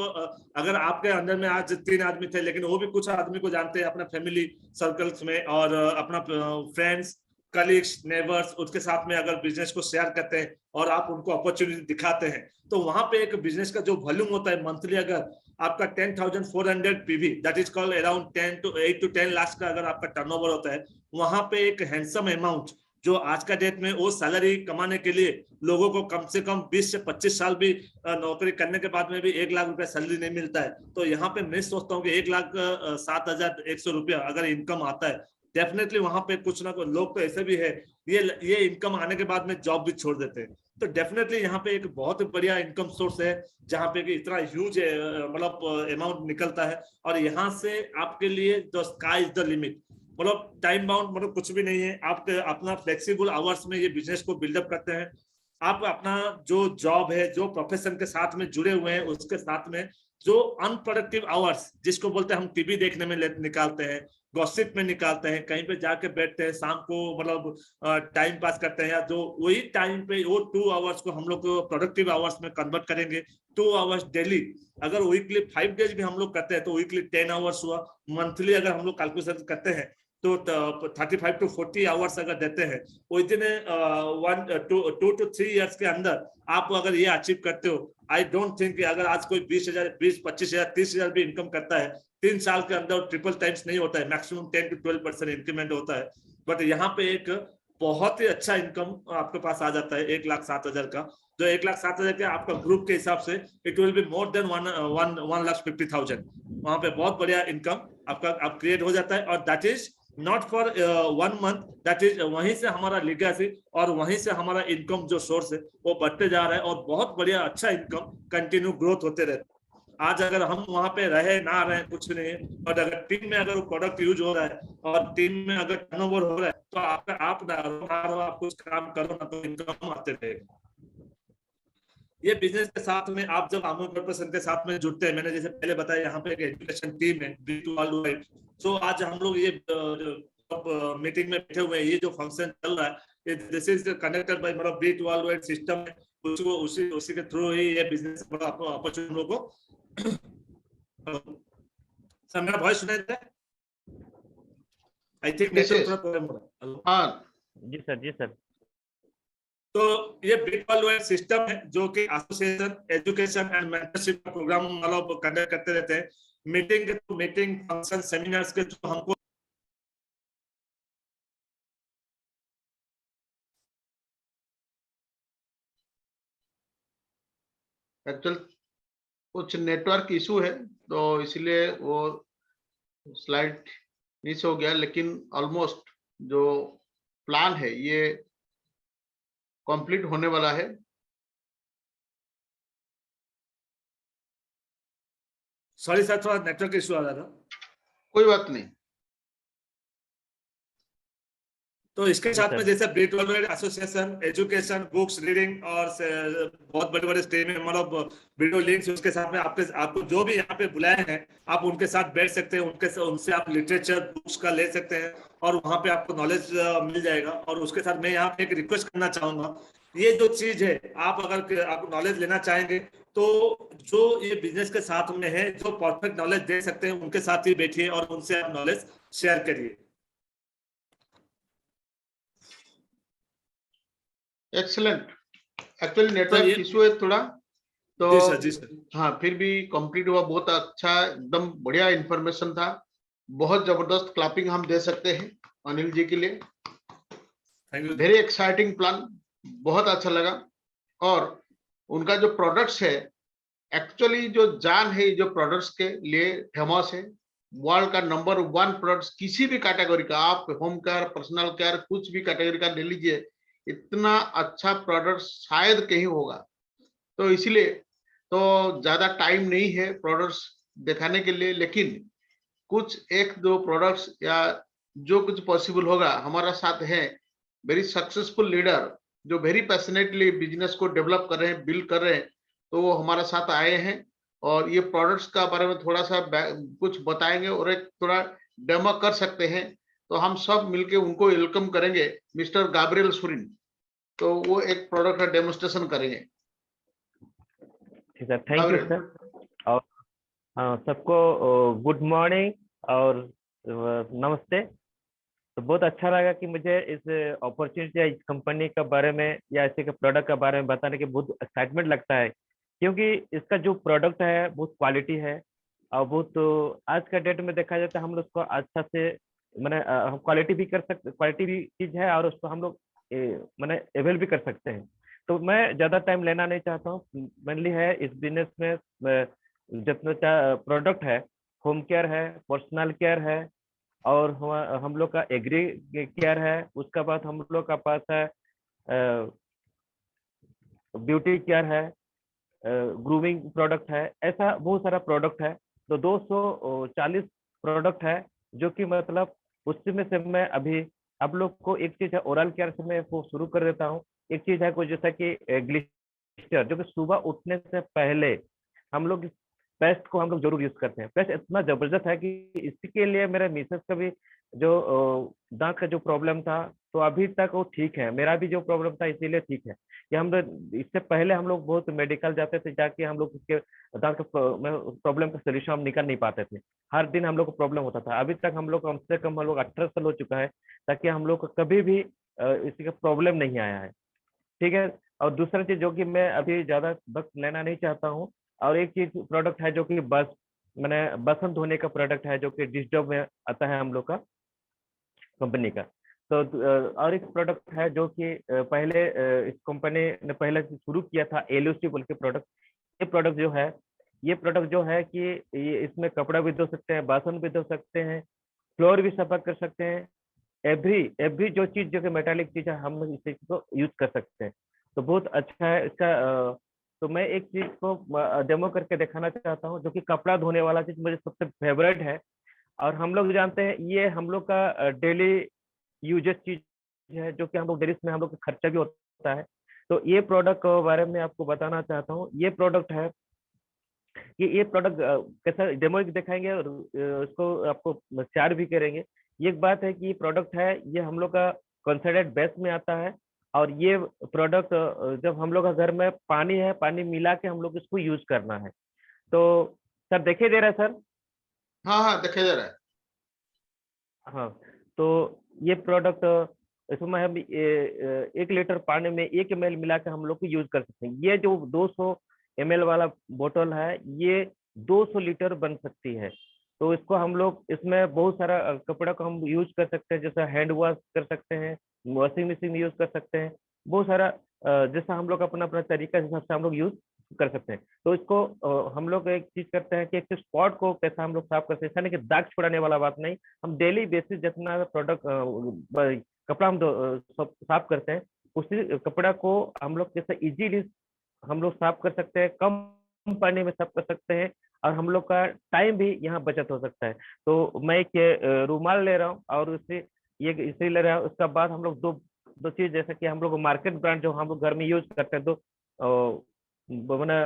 अगर आपके अंदर में आज 3 आदमी थे, लेकिन वो भी कुछ आदमी को जानते हैं अपना फैमिली सर्कल्स में और अपना फ्रेंड्स, कलीग्स, नेबर्स, उसके साथ में अगर बिजनेस को शेयर करते हैं और आप उनको अपॉर्चुनिटी दिखाते हैं, तो वहां पे एक बिजनेस का जो वॉल्यूम होता है मंथली, अगर आपका 10,400 PV, that is called around 8 to 10 lakh का अगर आपका टर्नओवर होता है, वहां पे एक हैंडसम अमाउंट जो आज का डेट में वो सैलरी कमाने के लिए लोगों को कम से कम 20 से 25 साल भी नौकरी करने के बाद में भी 1 लाख रुपया सैलरी नहीं मिलता है। तो यहाँ पे मैं सोचता हूँ कि 1,07,100 रुपया अगर इनकम आता है, डेफिनेटली वहां पे कुछ ना कुछ लोग तो ऐसे भी है ये इनकम आने के बाद में जॉब भी छोड़ देते हैं। तो डेफिनेटली यहाँ पे एक बहुत बढ़िया इनकम सोर्स है जहाँ पे कि इतना ह्यूज मतलब अमाउंट निकलता है। और यहाँ से आपके लिए the sky is the limit, मतलब टाइम बाउंड मतलब कुछ भी नहीं है। आप अपना फ्लेक्सिबल आवर्स में ये बिजनेस को बिल्डअप करते हैं। आप अपना जो जॉब है, जो प्रोफेशन के साथ में जुड़े हुए हैं, उसके साथ में जो अनप्रोडक्टिव आवर्स जिसको बोलते हैं हम टीवी देखने में निकालते हैं, गॉसिप में निकालते हैं, कहीं पे जाके बैठते हैं शाम को, मतलब टाइम पास करते हैं, या जो वही टाइम पे वो 2 आवर्स को हम लोग प्रोडक्टिव आवर्स में कन्वर्ट करेंगे। 2 आवर्स डेली, अगर वीकली 5 डेज भी हम लोग करते हैं तो वीकली 10 आवर्स हुआ। मंथली अगर हम लोग कैलकुलेशन करते हैं तो 35 to 40 आवर्स अगर देते हैं, विदिन 2 to 3 इयर्स के अंदर आप अगर ये अचीव करते हो, आई डोंट थिंक कि अगर आज कोई 20,000, 20, 25,000, 30,000 भी इनकम करता है, 3 साल के अंदर ट्रिपल टाइम्स नहीं होता है, मैक्सिमम 10 to 12% इंक्रीमेंट होता है। बट यहाँ पे एक बहुत ही अच्छा इनकम आपके पास आ जाता है 1,07,000 का, जो 1,07,000 के आपका ग्रुप के हिसाब से it will be more than 1,50,000। वहां पे बहुत बढ़िया इनकम आपका आप क्रिएट हो जाता है। और that is not for 1 month, that is वहीं से हमारा लीगेसी और वहीं से हमारा इनकम जो सोर्स है वो बढ़ते जा रहा है और बहुत बढ़िया अच्छा इनकम कंटिन्यू ग्रोथ होते रहते। आज अगर हम वहां पे रहे ना रहे कुछ नहीं है, और अगर टीम में अगर वो प्रोडक्ट यूज हो रहा है और टीम में अगर टर्नओवर हो रहा है, तो आप ना रहो आप कुछ काम करो ना, तो इनकम आते रहेगा। ये बिजनेस के साथ में आप जब आमूल प्रोफेशन के साथ में जुड़ते हैं, मैंने जैसे पहले बताया यहाँ पे एक एजुकेशन टीम है B2All. सो आज हम लोग ये मीटिंग में बैठे हुए हैं, ये जो फंक्शन चल रहा है दिस इज कनेक्टेड बाय मतलब B2All सिस्टम है, उसको उसी के थ्रू ही ये बिजनेस अपॉर्चुनिटी लोगों को। सर मेरा वॉइस सुनाई देता है? आई थिंक नेटवर्क थोड़ा प्रॉब्लम हो रहा है। हाँ जी सर, जी सर। तो ये BIT सिस्टम है जो कि association education and mentorship programme मतलब कंडक्ट करते रहते हैं। मीटिंग फंक्शन सेमिनार्स के जो हमको एक्चुअल कुछ नेटवर्क इशू है तो इसलिए वो स्लाइड मिस हो गया, लेकिन ऑलमोस्ट जो प्लान है ये कंप्लीट होने वाला है। सॉरी सर, थोड़ा नेटवर्क इशू आ रहा था। कोई बात नहीं। तो इसके साथ में सर। जैसे BIT association education books reading और बहुत बड़े बड़े स्टेज में मतलब वीडियो लिंक्स, उसके साथ में आपको जो भी यहाँ पे बुलाए हैं आप उनके साथ बैठ सकते हैं, उनसे आप लिटरेचर बुक्स का ले सकते हैं और वहाँ पे आपको नॉलेज मिल जाएगा। और उसके साथ मैं यहाँ पे एक रिक्वेस्ट करना चाहूंगा, ये जो चीज है आप अगर आप नॉलेज लेना चाहेंगे तो जो ये बिजनेस के साथ में है जो परफेक्ट नॉलेज दे सकते हैं उनके साथ ही बैठिए और उनसे आप नॉलेज शेयर करिए। एक्सीलेंट। एक्चुअली तो नेटवर्क ये इशू है थोड़ा, तो जी सर, जी सर। हाँ फिर भी कंप्लीट हुआ। बहुत अच्छा, एकदम बढ़िया इंफॉर्मेशन था। बहुत जबरदस्त क्लैपिंग हम दे सकते हैं अनिल जी के लिए। Thank you. Very exciting plan, बहुत अच्छा लगा। और उनका जो प्रोडक्ट्स है, एक्चुअली जो जान है जो प्रोडक्ट्स के लिए फेमस है, वर्ल्ड का नंबर 1 प्रोडक्ट्स किसी भी कैटेगरी का, आप होम केयर पर्सनल केयर कुछ भी कैटेगरी का ले लीजिए, इतना अच्छा प्रोडक्ट शायद कहीं होगा। तो इसलिए तो ज्यादा टाइम नहीं है प्रोडक्ट्स दिखाने के लिए, लेकिन कुछ एक दो प्रोडक्ट्स या जो कुछ पॉसिबल होगा हमारा साथ है। वेरी सक्सेसफुल लीडर जो वेरी पैशनेटली बिजनेस को डेवलप कर रहे हैं, बिल्ड कर रहे हैं, तो वो हमारे साथ आए हैं और ये प्रोडक्ट्स का बारे में थोड़ा सा कुछ बताएंगे और एक थोड़ा डेमो कर सकते हैं। तो हम सब मिलके उनको वेलकम करेंगे, मिस्टर गाब्रियल सुरिन। तो वो एक प्रोडक्ट का डेमोन्स्ट्रेशन करेंगे। ठीक है, थैंक यू सर। और सबको गुड मॉर्निंग और नमस्ते। तो बहुत अच्छा लगा कि मुझे इस अपॉर्चुनिटी या इस कंपनी के बारे में या ऐसे के प्रोडक्ट के बारे में बताने के बहुत एक्साइटमेंट लगता है, क्योंकि इसका जो प्रोडक्ट है बहुत क्वालिटी है और बहुत आज का डेट में देखा जाता है हम लोग उसको अच्छा से मैंने हम क्वालिटी भी कर सकते, क्वालिटी भी चीज है और उसको हम लोग मैंने अवेल भी कर सकते हैं। तो मैं ज्यादा टाइम लेना नहीं चाहता हूँ। मेनली है इस बिजनेस में जितना प्रोडक्ट है, होम केयर है, पर्सनल केयर है और हम लोग का एग्री केयर है, उसके बाद हम लोग का पास है ब्यूटी केयर है, ग्रूमिंग प्रोडक्ट है, ऐसा बहुत सारा प्रोडक्ट है। तो 240 प्रोडक्ट है जो कि मतलब उसमें से मैं अभी आप लोग को एक चीज है ओरल केयर से मैं वो शुरू कर देता हूँ। एक चीज है कुछ जैसा कि ग्लिस्टर, जो कि सुबह उठने से पहले हम लोग पेस्ट को हम लोग जरूर यूज करते हैं। पेस्ट इतना जबरदस्त है कि इसके लिए मेरे मिसेस का भी जो दांत का जो प्रॉब्लम था तो अभी तक वो ठीक है, मेरा भी जो प्रॉब्लम था इसीलिए ठीक है। कि हम लोग इससे पहले हम लोग बहुत मेडिकल जाते थे, जाके हम लोग उसके दांत का प्रॉब्लम का सोल्यूशन हम निकाल नहीं पाते थे। हर दिन हम लोग को प्रॉब्लम होता था। अभी तक हम लोग कम से कम हम लोग 18 साल हो चुका है ताकि हम लोग को कभी भी इसी का प्रॉब्लम नहीं आया है। ठीक है। और दूसरा चीज जो कि मैं अभी ज्यादा वक्त लेना नहीं चाहता हूँ, और एक चीज प्रोडक्ट है जो कि बस मैंने बसंत धोने का प्रोडक्ट है जो कि डिस्टर्ब में आता है हम लोग का कंपनी का। तो और एक प्रोडक्ट है जो कि पहले इस कंपनी ने पहले से शुरू किया था, एलओसी बोल के प्रोडक्ट। ये प्रोडक्ट जो है, ये प्रोडक्ट जो है कि ये इसमें कपड़ा भी धो सकते हैं, बासन भी धो सकते हैं, फ्लोर भी सफा कर सकते हैं। एवरी जो चीज जो कि मेटालिक चीज है हम इस चीज को यूज कर सकते हैं। तो बहुत अच्छा है इसका। तो मैं एक चीज को डेमो करके दिखाना चाहता हूँ जो कि कपड़ा धोने वाला चीज मुझे सबसे फेवरेट है। और हम लोग जानते हैं ये हम लोग का डेली यूजेस चीज है जो कि हम लोग डेली में हम लोग का खर्चा भी होता है। तो ये प्रोडक्ट के बारे में आपको बताना चाहता हूँ। ये प्रोडक्ट है कि ये प्रोडक्ट कैसा डेमो दिखाएंगे और उसको आपको शेयर भी करेंगे। ये एक बात है कि ये प्रोडक्ट है, ये हम लोग का कंसंट्रेट बेस में आता है। और ये प्रोडक्ट जब हम लोग का घर में पानी है, पानी मिला के हम लोग इसको यूज करना है। तो सर दिखाई दे रहा है सर? हाँ हाँ, देखा जा रहा है। हाँ। तो ये प्रोडक्ट इसमें हम 1 लीटर पानी में 1 ml मिला के हम लोग को यूज कर सकते हैं। ये जो 200 ml वाला बोतल है ये 200 लीटर बन सकती है। तो इसको हम लोग इसमें बहुत सारा कपड़ा को हम यूज कर सकते हैं, जैसे हैंड वॉश कर सकते हैं, वॉशिंग मशीन यूज कर सकते हैं, बहुत सारा जैसा हम लोग अपना अपना तरीका के हिसाब से हम लोग यूज कर सकते हैं। तो इसको हम लोग एक चीज करते हैं कि एक स्पॉट को कैसा हम लोग साफ करते हैं, ऐसा नहीं कि दाग छुड़ाने वाला बात नहीं, हम डेली बेसिस जितना प्रोडक्ट कपड़ा हम साफ करते हैं उसी कपड़ा को हम लोग जैसे इजीली हम लोग साफ कर सकते हैं, कम पानी में साफ कर सकते हैं, और हम लोग का टाइम भी यहाँ बचत हो सकता है। तो मैं एक रूमाल ले रहा हूँ और उसे ये इसे ले रहा हूँ। उसके बाद हम लोग दो दो चीज, जैसे कि हम लोग मार्केट ब्रांड जो हम लोग घर में यूज करते हैं, तो मैंने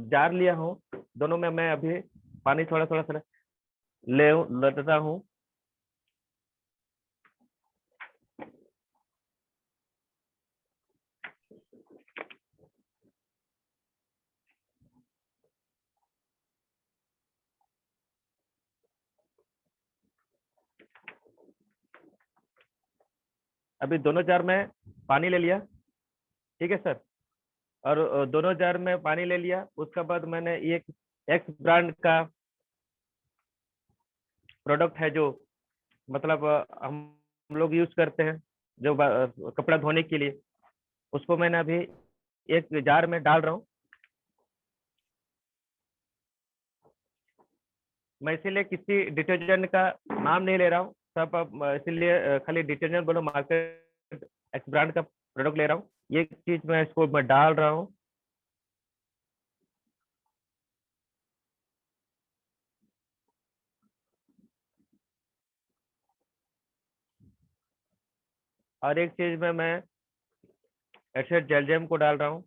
जार लिया हूँ, दोनों में मैं अभी पानी थोड़ा थोड़ा सा ले लेता हूँ। अभी दोनों जार में पानी ले लिया, ठीक है सर। और दोनों जार में पानी ले लिया, उसके बाद मैंने एक एक्स ब्रांड का प्रोडक्ट है जो मतलब हम लोग यूज करते हैं जो कपड़ा धोने के लिए, उसको मैंने अभी एक जार में डाल रहा हूँ। मैं इसीलिए किसी डिटर्जेंट का नाम नहीं ले रहा हूँ, सब इसीलिए खाली डिटर्जेंट बोलो मार्केट एक्स ब्रांड का प्रोडक्ट ले रहा हूँ। ये चीज मैं इसको मैं डाल रहा हूँ। और एक चीज में मैं एसेट जेल जेम को डाल रहा हूँ।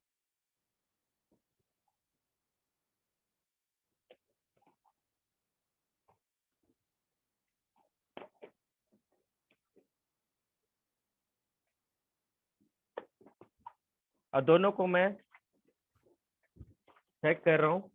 और दोनों को मैं चेक कर रहा हूँ।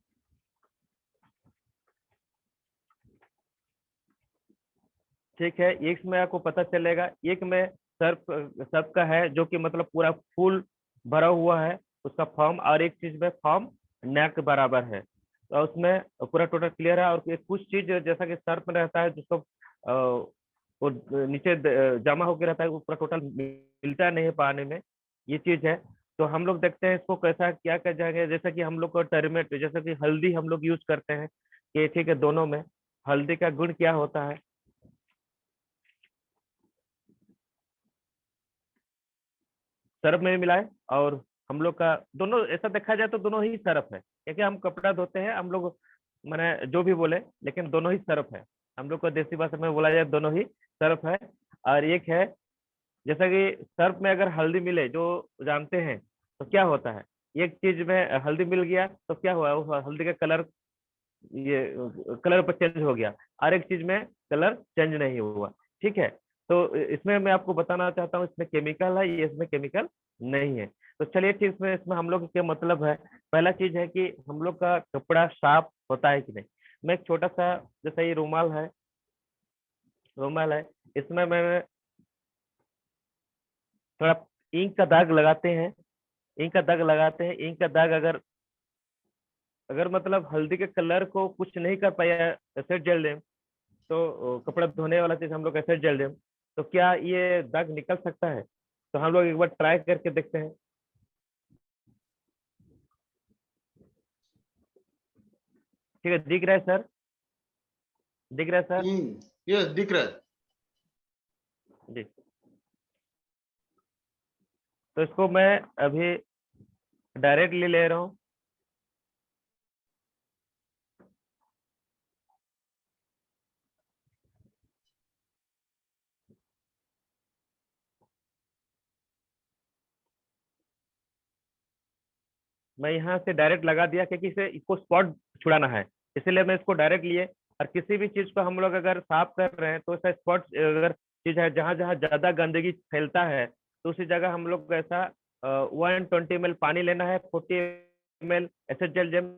ठीक है, एक में आपको पता चलेगा, एक में सर्फ सर्फ का है जो कि मतलब पूरा फुल भरा हुआ है उसका फॉर्म, और एक चीज में फॉर्म नेक बराबर है, तो उसमें पूरा टोटल क्लियर है। और कुछ चीज जैसा कि सर्फ में रहता है जिसको वो नीचे जमा होकर रहता है, वो पूरा टोटल मिलता नहीं है पानी में, ये चीज है। तो हम लोग देखते हैं इसको कैसा क्या कर जाएंगे, जैसा कि हम लोग को टर्मेट जैसा कि हल्दी हम लोग यूज करते हैं कि ठीक है, दोनों में हल्दी का गुण क्या होता है। सरफ में भी मिलाए, और हम लोग का दोनों ऐसा देखा जाए तो दोनों ही सरफ है, क्योंकि हम कपड़ा धोते हैं हम लोग, मैंने जो भी बोले लेकिन दोनों ही सरफ है। हम लोग को देसी भाषा में बोला जाए दोनों ही सरफ है। और एक है जैसा कि सर्फ में अगर हल्दी मिले जो जानते हैं तो क्या होता है, एक चीज में हल्दी मिल गया तो क्या हुआ, वो हल्दी का कलर ये कलर पर चेंज हो गया, और एक चीज में कलर चेंज नहीं हुआ। ठीक है, तो इसमें मैं आपको बताना चाहता हूँ इसमें केमिकल है, ये इसमें केमिकल नहीं है। तो चलिए ठीक, इसमें हम लोग क्या मतलब है, पहला चीज है कि हम लोग का कपड़ा साफ होता है कि नहीं। मैं एक छोटा सा जैसा ये रूमाल है, रूमाल है, इसमें मैं थोड़ा इंक का दाग लगाते हैं, इंक का दाग लगाते हैं। इंक का दाग अगर अगर मतलब हल्दी के कलर को कुछ नहीं कर पाया एसिड जेल देम, तो कपड़ा धोने वाला चीज हम लोग एसिड जेल देम, तो क्या ये दाग निकल सकता है? तो हम लोग एक बार ट्राई करके देखते हैं। ठीक है, दिख रहा है सर? दिख रहा है सर? यस, दिख रहा है जी। तो इसको मैं अभी डायरेक्टली ले रहा हूँ। मैं यहाँ से डायरेक्ट लगा दिया क्योंकि इसे इसको स्पॉट छुड़ाना है, इसीलिए मैं इसको डायरेक्ट लिए। और किसी भी चीज को हम लोग अगर साफ कर रहे हैं तो ऐसा स्पॉट अगर चीज है जहां जहां ज्यादा गंदगी फैलता है तो उसी जगह हम लोग को ऐसा 120 ml पानी लेना है, 40 ml एसिड जेल जेम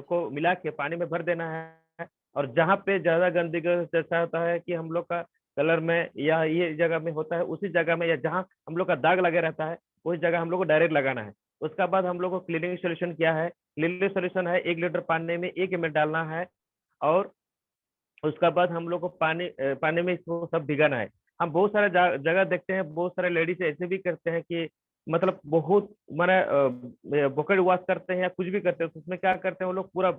को मिला के पानी में भर देना है। और जहाँ पे ज्यादा गंदगी जैसा होता है कि हम लोग का कलर में या ये जगह में होता है उसी जगह में, या जहाँ हम लोग का दाग लगे रहता है उस जगह हम लोग को डायरेक्ट लगाना है। उसका बाद हम लोग को क्लीनिंग सोल्यूशन क्या है, क्लीनिंग सोल्यूशन है 1 लीटर पानी में 1 ml डालना है, और उसका बाद हम लोग को पानी में इसको सब भिगाना है। हम बहुत सारे जगह देखते हैं, बहुत सारे लेडीज ऐसे भी करते हैं कि मतलब बहुत माने बकेट वॉश करते हैं या कुछ भी करते हैं, तो उसमें क्या करते हैं वो लोग पूरा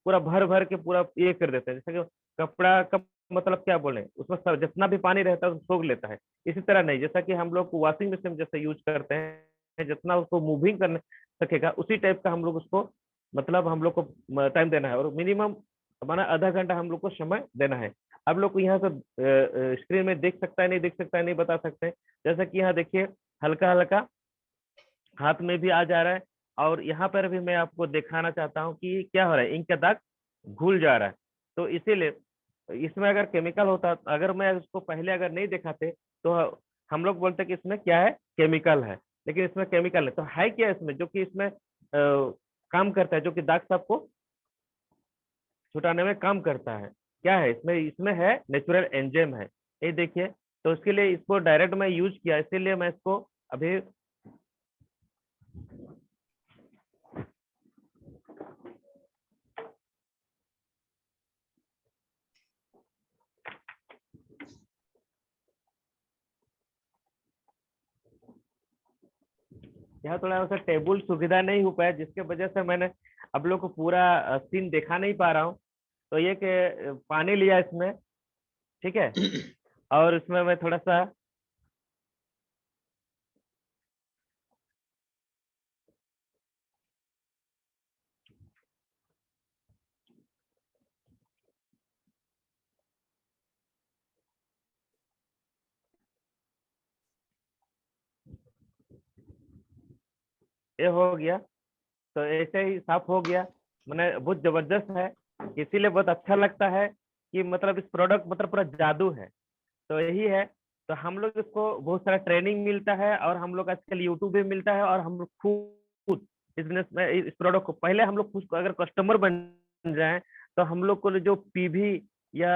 पूरा भर भर के पूरा ये कर देते हैं, जैसे कि कपड़ा का मतलब क्या बोले, उसमें सब जितना भी पानी रहता है उसको सोख लेता है। इसी तरह नहीं, जैसा कि हम लोग वॉशिंग मशीन जैसे यूज करते हैं, जितना उसको मूविंग करने सकेगा उसी टाइप का हम लोग उसको मतलब हम लोग को टाइम देना है, और मिनिमम माना आधा घंटा हम लोग को समय देना है। आप लोग को यहाँ से स्क्रीन में देख सकता है नहीं देख सकता है नहीं बता सकते हैं, जैसा कि यहाँ देखिए हल्का हल्का हाथ में भी आ जा रहा है, और यहाँ पर भी मैं आपको दिखाना चाहता हूँ कि क्या हो रहा है, इंक का दाग घुल जा रहा है। तो इसीलिए इसमें अगर केमिकल होता, अगर मैं उसको पहले अगर नहीं दिखाते तो हम लोग बोलते कि इसमें क्या है, केमिकल है, लेकिन इसमें केमिकल है तो है क्या इसमें जो कि इसमें काम करता है, जो कि दाग साफ को छुटाने में काम करता है। क्या है इसमें, इसमें है नेचुरल एंजाइम है, ये देखिए। तो उसके लिए इसको डायरेक्ट मैं यूज किया, इसीलिए मैं इसको अभी यहाँ थोड़ा सा टेबल सुविधा नहीं हो पाया, जिसके वजह से मैंने आप लोग को पूरा सीन दिखा नहीं पा रहा हूँ। तो ये कि पानी लिया इसमें, ठीक है, और इसमें मैं थोड़ा सा ये हो गया, तो ऐसे ही साफ हो गया। मैंने बहुत जबरदस्त है, इसीलिए बहुत अच्छा लगता है कि मतलब इस प्रोडक्ट मतलब पूरा जादू है। तो यही है, तो हम लोग इसको बहुत सारा ट्रेनिंग मिलता है, और हम लोग आजकल यूट्यूब पे मिलता है, और हम लोग खुद बिजनेस में इस प्रोडक्ट को पहले हम लोग खुद को अगर कस्टमर बन जाए तो हम लोग को जो पीवी या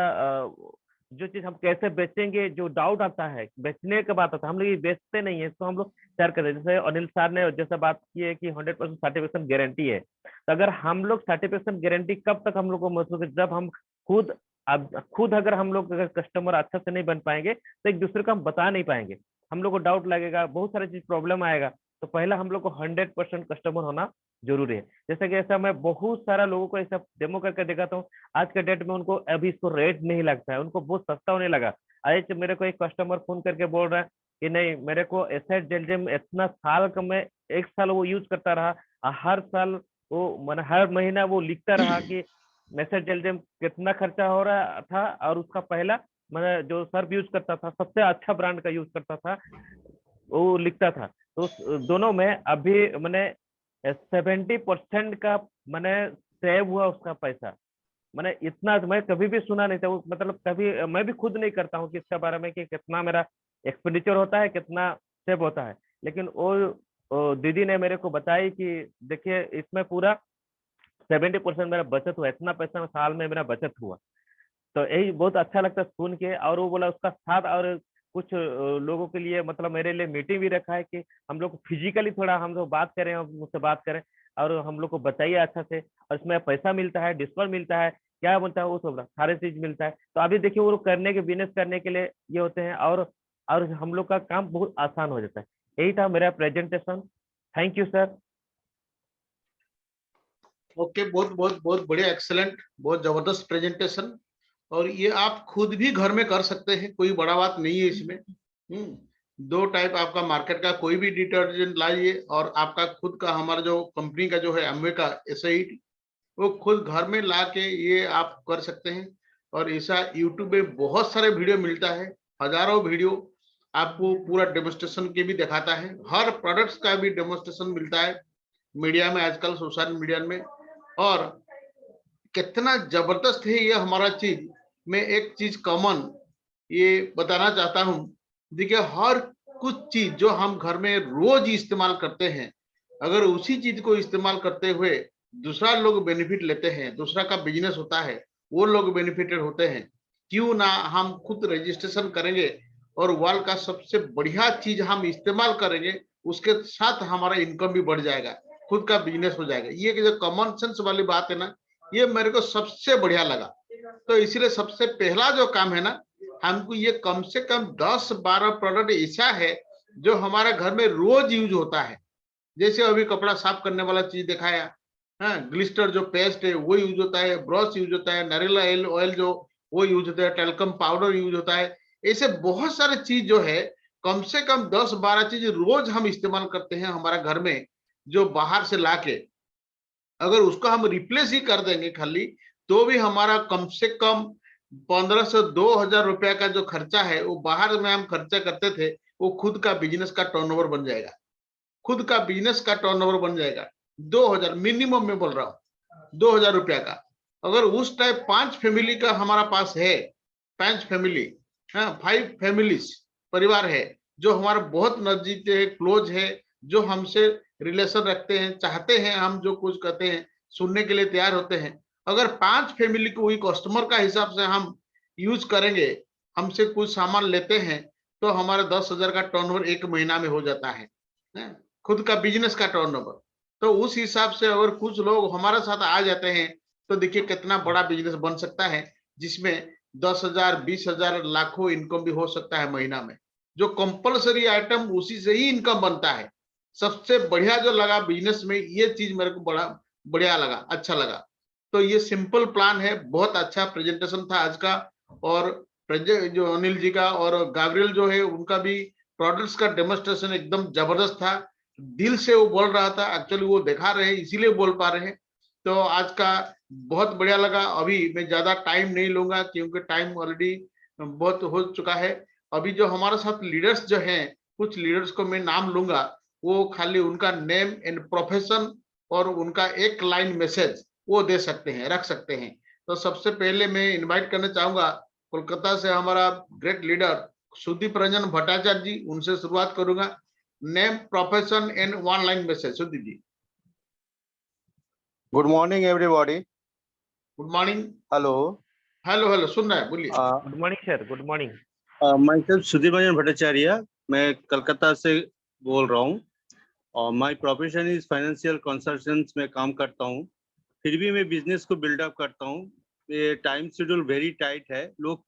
जो चीज हम कैसे बेचेंगे, जो डाउट आता है बेचने के बाद आता है, हम लोग ये बेचते नहीं है, इसको हम लोग शेयर करते हैं। जैसे अनिल सर ने जैसे बात की है कि 100% सर्टिफिकेशन गारंटी है, तो अगर हम लोग सर्टिफिकेशन गारंटी कब तक हम लोग को महसूस है, जब हम खुद अब खुद अगर हम लोग अगर कस्टमर अच्छा से नहीं बन पाएंगे तो एक दूसरे को हम बता नहीं पाएंगे, हम लोग को डाउट लगेगा, बहुत सारी चीज प्रॉब्लम आएगा। तो पहला हम लोग को 100% कस्टमर होना जरूरी है। जैसे कि ऐसा मैं बहुत सारा लोगों को ऐसा डेमो करके दिखाता हूँ, आज के डेट में उनको अभी इसको रेट नहीं लगता है, उनको बहुत सस्ता होने लगा। आज मेरे को एक कस्टमर फोन करके बोल रहा है कि नहीं, मेरे को एसेट जेलजेम इतना साल का, मैं 1 साल वो यूज करता रहा, हर साल वो मैंने हर महीना वो लिखता रहा कि एसेट जेलजेम कितना खर्चा हो रहा था, और उसका पहला मैंने जो सर्फ यूज करता था सबसे अच्छा ब्रांड का यूज करता था वो लिखता था। तो दोनों में अभी मैंने 70% का मैंने सेव हुआ उसका पैसा। मैंने इतना मैं कभी भी सुना नहीं था, वो मतलब कभी मैं भी खुद नहीं करता हूँ कि इसके बारे में कि कितना मेरा एक्सपेंडिचर होता है, कितना सेव होता है, लेकिन वो दीदी ने मेरे को बताई कि देखिए इसमें पूरा 70% मेरा बचत हुआ, इतना पैसा साल में मेरा बचत हुआ। तो यही बहुत अच्छा लगता है सुन के। और वो बोला उसका साथ और कुछ लोगों के लिए मतलब मेरे लिए मीटिंग भी रखा है कि हम लोग फिजिकली थोड़ा हम लोग बात करें और मुझसे बात करें, और हम लोग को बताइए अच्छा से, और इसमें पैसा मिलता है, डिस्काउंट मिलता है, क्या बोलता है वो सब सारे चीज मिलता है। तो अभी देखिए वो करने के बिजनेस करने के लिए ये होते हैं, और हम लोग का काम बहुत आसान हो जाता है। यही था मेरा presentation. Thank you sir. Okay, बहुत बहुत बहुत बढ़िया, एक्सेलेंट, बहुत जबरदस्त प्रेजेंटेशन। और ये आप खुद भी घर में कर सकते हैं, कोई बड़ा बात नहीं है इसमें। 2 टाइप आपका मार्केट का कोई भी डिटर्जेंट लाइए, और आपका खुद का हमारा जो कंपनी का जो है अम्बे का एसआईटी, वो खुद घर में ला के ये आप कर सकते हैं। और ऐसा यूट्यूब पे बहुत सारे वीडियो मिलता है, हजारों वीडियो आपको पूरा डेमोस्ट्रेशन के भी दिखाता है, हर प्रोडक्ट्स का भी डेमोस्ट्रेशन मिलता है मीडिया में, आजकल सोशल मीडिया में। और कितना जबरदस्त है ये हमारा चीज। मैं एक चीज कॉमन ये बताना चाहता हूँ, देखिए हर कुछ चीज जो हम घर में रोज इस्तेमाल करते हैं, अगर उसी चीज को इस्तेमाल करते हुए दूसरा लोग बेनिफिट लेते हैं, दूसरा का बिजनेस होता है, वो लोग बेनिफिटेड होते हैं। क्यों ना हम खुद रजिस्ट्रेशन करेंगे और वर्ल्ड का सबसे बढ़िया चीज हम इस्तेमाल करेंगे, उसके साथ हमारा इनकम भी बढ़ जाएगा, खुद का बिजनेस हो जाएगा। ये जो कॉमन सेंस वाली बात है ना, ये मेरे को सबसे बढ़िया लगा। तो इसलिए सबसे पहला जो काम है ना, हमको ये कम से कम 10-12 प्रोडक्ट ऐसा है जो हमारे घर में रोज यूज होता है। जैसे अभी कपड़ा साफ करने वाला चीज दिखाया, हाँ, ग्लिस्टर जो पेस्ट है वो यूज होता है, ब्रश यूज होता है, नारियल ऑयल जो वो यूज होता है, टेल्कम पाउडर यूज होता है। ऐसे बहुत सारे चीज जो है, कम से कम 10-12 चीज रोज हम इस्तेमाल करते हैं हमारे घर में, जो बाहर से लाके अगर उसको हम रिप्लेस ही कर देंगे खाली, तो भी हमारा कम से कम 1500 से 2000 रुपया का जो खर्चा है वो बाहर में हम खर्चा करते थे, वो खुद का बिजनेस का टर्नओवर बन जाएगा। खुद का बिजनेस का टर्नओवर बन जाएगा 2000 मिनिमम में बोल रहा हूँ, 2000 रुपया का। अगर उस टाइप 5 फैमिली का हमारा पास है, 5 फैमिली, हाँ 5 फैमिलीज परिवार है जो हमारा बहुत नजदीक है, क्लोज है, जो हमसे रिलेशन रखते हैं, चाहते हैं हम जो कुछ कहते हैं सुनने के लिए तैयार होते हैं। अगर 5 फैमिली को वही कस्टमर का हिसाब से हम यूज करेंगे, हमसे कुछ सामान लेते हैं, तो हमारा 10,000 का टर्नओवर एक महीना में हो जाता है, खुद का बिजनेस का टर्नओवर। तो उस हिसाब से अगर कुछ लोग हमारे साथ आ जाते हैं, तो देखिए कितना बड़ा बिजनेस बन सकता है, जिसमें 10,000, 20,000, लाखों इनकम भी हो सकता है महीना में। जो कंपलसरी आइटम, उसी से ही इनकम बनता है। सबसे बढ़िया जो लगा बिजनेस में, ये चीज मेरे को बड़ा बढ़िया लगा, अच्छा लगा। तो ये सिंपल प्लान है, बहुत अच्छा प्रेजेंटेशन था आज का। और जो अनिल जी का और गाब्रियल जो है उनका भी प्रोडक्ट्स का डेमोन्स्ट्रेशन एकदम जबरदस्त था, दिल से वो बोल रहा था। एक्चुअली वो दिखा रहे हैं इसीलिए बोल पा रहे हैं। तो आज का बहुत बढ़िया लगा। अभी मैं ज्यादा टाइम नहीं लूंगा क्योंकि टाइम ऑलरेडी बहुत हो चुका है। अभी जो हमारे साथ लीडर्स जो हैं, कुछ लीडर्स को मैं नाम लूंगा, वो खाली उनका नेम एंड प्रोफेशन और उनका एक लाइन मैसेज वो दे सकते हैं, रख सकते हैं। तो सबसे पहले मैं इनवाइट करना चाहूंगा कोलकाता से हमारा ग्रेट लीडर सुदीप रंजन भट्टाचार्य जी, उनसे शुरुआत करूंगा। Name, profession and one line message. Sudip ji. Good morning everybody. Good morning. Hello hello hello, सुन रहा है, बोलिए। Good morning sir, good morning. My self Sudip Ranjan Bhattacharya, मैं कलकत्ता से बोल रहा हूँ और my profession is financial consultants में काम करता हूँ। फिर भी मैं बिजनेस को बिल्डअप करता हूँ। ये टाइम शेड्यूल वेरी टाइट है, लोग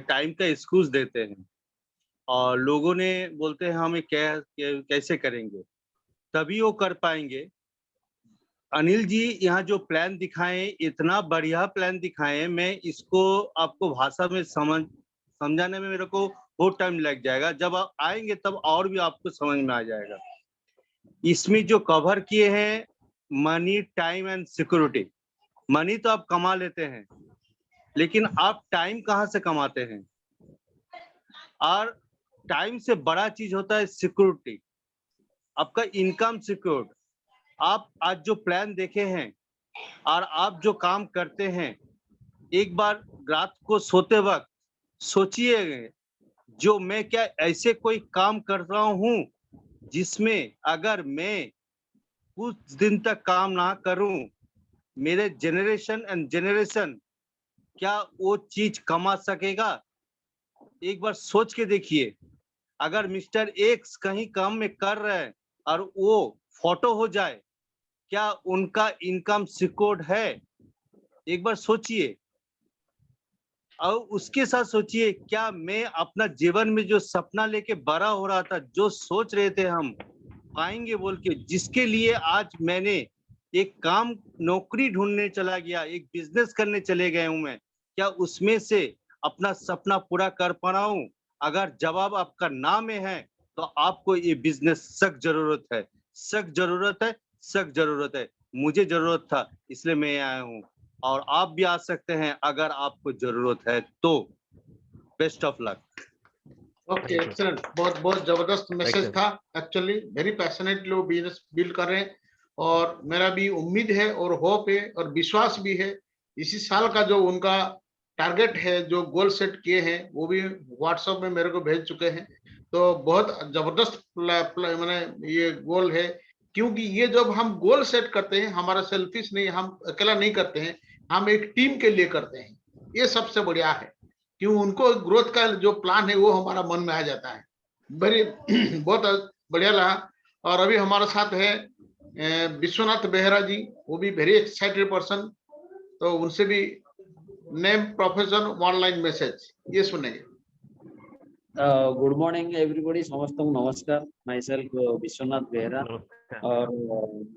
टाइम का एक्सक्यूज देते हैं और लोगों ने बोलते हैं हमें कैसे करेंगे, तभी वो कर पाएंगे। अनिल जी यहाँ जो प्लान दिखाए, इतना बढ़िया प्लान दिखाए, मैं इसको आपको भाषा में समझाने में मेरे को बहुत टाइम लग जाएगा। जब आप आएंगे तब और भी आपको समझ में आ जाएगा। इसमें जो कवर किए हैं money, time and security. Money तो आप कमा लेते हैं, लेकिन आप टाइम कहाँ से कमाते हैं? और टाइम से बड़ा चीज होता है सिक्योरिटी, आपका इनकम सिक्योर्ड। आप आज जो प्लान देखे हैं और आप जो काम करते हैं, एक बार रात को सोते वक्त सोचिए, जो मैं क्या ऐसे कोई काम कर रहा हूं जिसमें अगर मैं कुछ दिन तक काम ना करूं, मेरे जनरेशन एंड जनरेशन क्या वो चीज कमा सकेगा? एक बार सोच के देखिए। अगर मिस्टर एक्स कहीं काम में कर रहे हैं और वो फोटो हो जाए, क्या उनका इनकम सिक्योर्ड है? एक बार सोचिए। और उसके साथ सोचिए, क्या मैं अपना जीवन में जो सपना लेके बड़ा हो रहा था, जो सोच रहे थे हम पाएंगे बोल के, जिसके लिए आज मैंने एक काम, नौकरी ढूंढने चला गया, एक बिजनेस करने चले गए हूं मैं, क्या उसमें से अपना सपना पूरा कर पा रहा हूं? अगर जवाब आपका ना में है, तो आपको ये बिजनेस सख्त जरूरत है, सख्त जरूरत है, सख्त जरूरत है। मुझे जरूरत था, इसलिए मैं आया हूँ, और आप भी आ सकते हैं अगर आपको जरूरत है तो। Best of luck. Okay, excellent. बहुत बहुत जबरदस्त मैसेज था। एक्चुअली वेरी पैशनेट लोग बिजनेस बिल्ड कर रहे हैं, और मेरा भी उम्मीद है और होप है और विश्वास भी है, इसी साल का जो उनका टारगेट है, जो गोल सेट किए हैं, वो भी व्हाट्सएप में मेरे को भेज चुके हैं। तो बहुत जबरदस्त मैंने ये गोल है, क्योंकि ये जब हम गोल सेट करते हैं, हमारा सेल्फिश नहीं, हम अकेला नहीं करते हैं, हम एक टीम के लिए करते हैं। ये सबसे बढ़िया है। क्यों उनको ग्रोथ का जो प्लान है वो हमारा मन में आ जाता है। बड़ी बहुत बढ़िया लगा। और अभी हमारे साथ है विश्वनाथ बेहरा जी, वो भी वेरी एक्साइटेड पर्सन, तो उनसे भी नेम, प्रोफेशन, ऑनलाइन मैसेज ये सुनेंगे। गुड मॉर्निंग एवरीबॉडी, समस्त नमस्कार। माई सेल्फ विश्वनाथ बेहरा और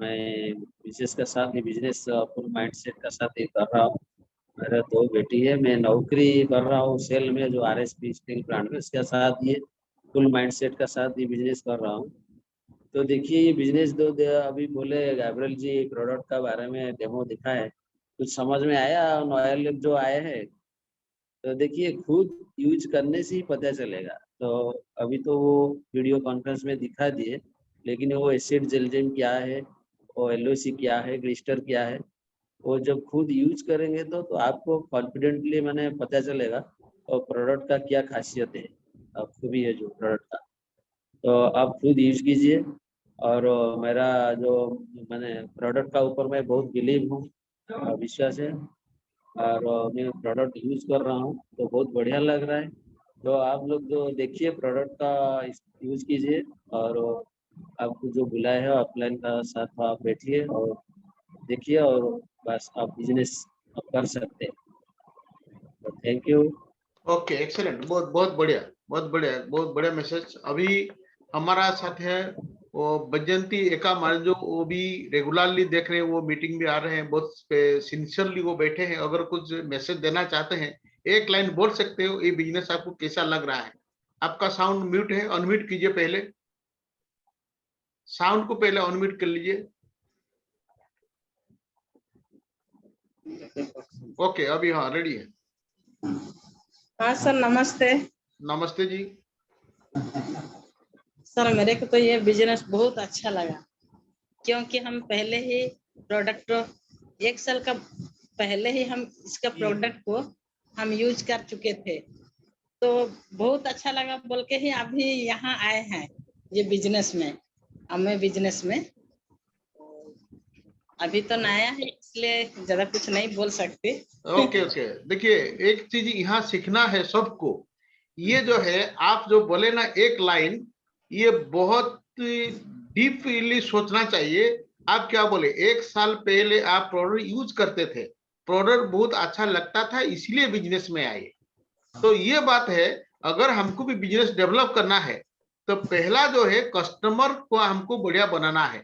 मैं बिजनेस का साथ ही बिजनेस फुल माइंडसेट का साथ ही कर रहा हूँ। मेरा 2 बेटी है, मैं नौकरी कर रहा हूँ सेल में जो RSP स्टील प्लांट में, इसके साथ ये फुल माइंडसेट का साथ ही बिजनेस कर रहा हूँ। तो देखिए ये बिजनेस अभी बोले गैब्रियल जी प्रोडक्ट का बारे में डेमो दिखा है, कुछ समझ में आया नया लोग जो आए हैं, तो देखिए खुद यूज करने से ही पता चलेगा। तो अभी तो वो वीडियो कॉन्फ्रेंस में दिखा दिए, लेकिन वो एसिड जेलजेम क्या है, वो LOC क्या है, ग्लिस्टर क्या है, वो जब खुद यूज करेंगे तो आपको कॉन्फिडेंटली मैंने पता चलेगा और प्रोडक्ट का क्या खासियत है, आपको भी है जो प्रोडक्ट का। तो आप खुद यूज कीजिए। और मेरा जो मैंने प्रोडक्ट का ऊपर मैं बहुत बिलीव हूँ, विश्वास है, और मैं प्रोडक्ट यूज कर रहा हूँ तो बहुत बढ़िया लग रहा है। तो आप लोग जो देखिए प्रोडक्ट का यूज कीजिए, और आपको जो बुलाया है ऑफलाइन का साथ आप बैठिए और देखिए, और बस आप बिजनेस आप कर सकते हैं। Thank you. ओके, एक्सेलेंट, बहुत बहुत बढ़िया, बहुत बढ़िया, बहुत बढ़िया मैसेज। अभी हमारा साथ है वो बजंती एका मान, जो वो भी रेगुलरली देख रहे हैं, वो मीटिंग भी आ रहे हैं, बहुत सिंसियरली वो बैठे हैं। अगर कुछ मैसेज देना चाहते हैं, एक लाइन बोल सकते हो, ये बिजनेस आपको कैसा लग रहा है? आपका साउंड म्यूट है, अनम्यूट कीजिए पहले, साउंड को पहले अनम्यूट कर लीजिए। ओके, अभी हाँ रेडी है। हाँ सर, नमस्ते। नमस्ते जी। सर मेरे को तो ये बिजनेस बहुत अच्छा लगा, क्योंकि हम पहले ही प्रोडक्ट 1 साल का पहले ही हम इसका प्रोडक्ट को हम यूज कर चुके थे, तो बहुत अच्छा लगा बोल के ही अभी यहाँ आए हैं ये बिजनेस में। हमें बिजनेस में अभी तो नया है, इसलिए ज्यादा कुछ नहीं बोल सकते। ओके ओके, देखिए एक चीज यहाँ सीखना है सबको। ये जो है आप जो बोले ना एक लाइन, ये बहुत डीपली सोचना चाहिए। आप क्या बोले, 1 साल पहले आप प्रोडक्ट यूज करते थे, प्रोडक्ट बहुत अच्छा लगता था, इसलिए बिजनेस में आए। तो ये बात है, अगर हमको भी बिजनेस डेवलप करना है तो पहला जो है कस्टमर को हमको बढ़िया बनाना है,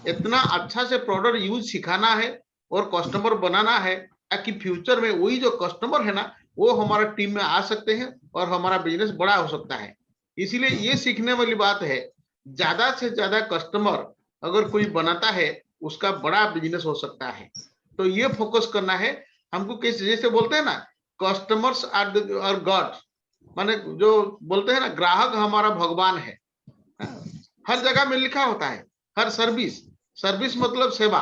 इतना अच्छा से प्रोडक्ट यूज सिखाना है और कस्टमर बनाना है, ताकि फ्यूचर में वही जो कस्टमर है ना, वो हमारा टीम में आ सकते हैं और हमारा बिजनेस बड़ा हो सकता है। इसीलिए ये सीखने वाली बात है, ज्यादा से ज्यादा कस्टमर अगर कोई बनाता है, उसका बड़ा बिजनेस हो सकता है। तो ये फोकस करना है हमको। कैसे, जैसे बोलते हैं ना, कस्टमर्स आर गॉड, माने जो बोलते हैं ना, ग्राहक हमारा भगवान है। हर जगह में लिखा होता है, हर सर्विस, सर्विस मतलब सेवा।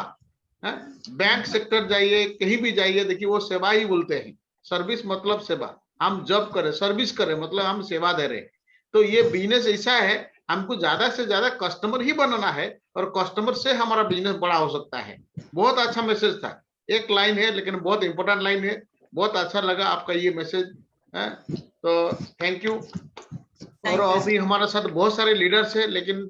बैंक सेक्टर जाइए, कहीं भी जाइए, देखिए वो सेवा ही बोलते हैं। सर्विस मतलब सेवा, हम जॉब करें, सर्विस करें मतलब हम सेवा दे रहे हैं। तो ये बिजनेस ऐसा है, हमको ज्यादा से ज्यादा कस्टमर ही बनाना है और कस्टमर से हमारा बिजनेस बड़ा हो सकता है। बहुत अच्छा मैसेज था, एक लाइन है लेकिन बहुत इंपॉर्टेंट लाइन है। बहुत अच्छा लगा आपका ये मैसेज है, तो थैंक यू। और अभी हमारे साथ बहुत सारे लीडर्स हैं, लेकिन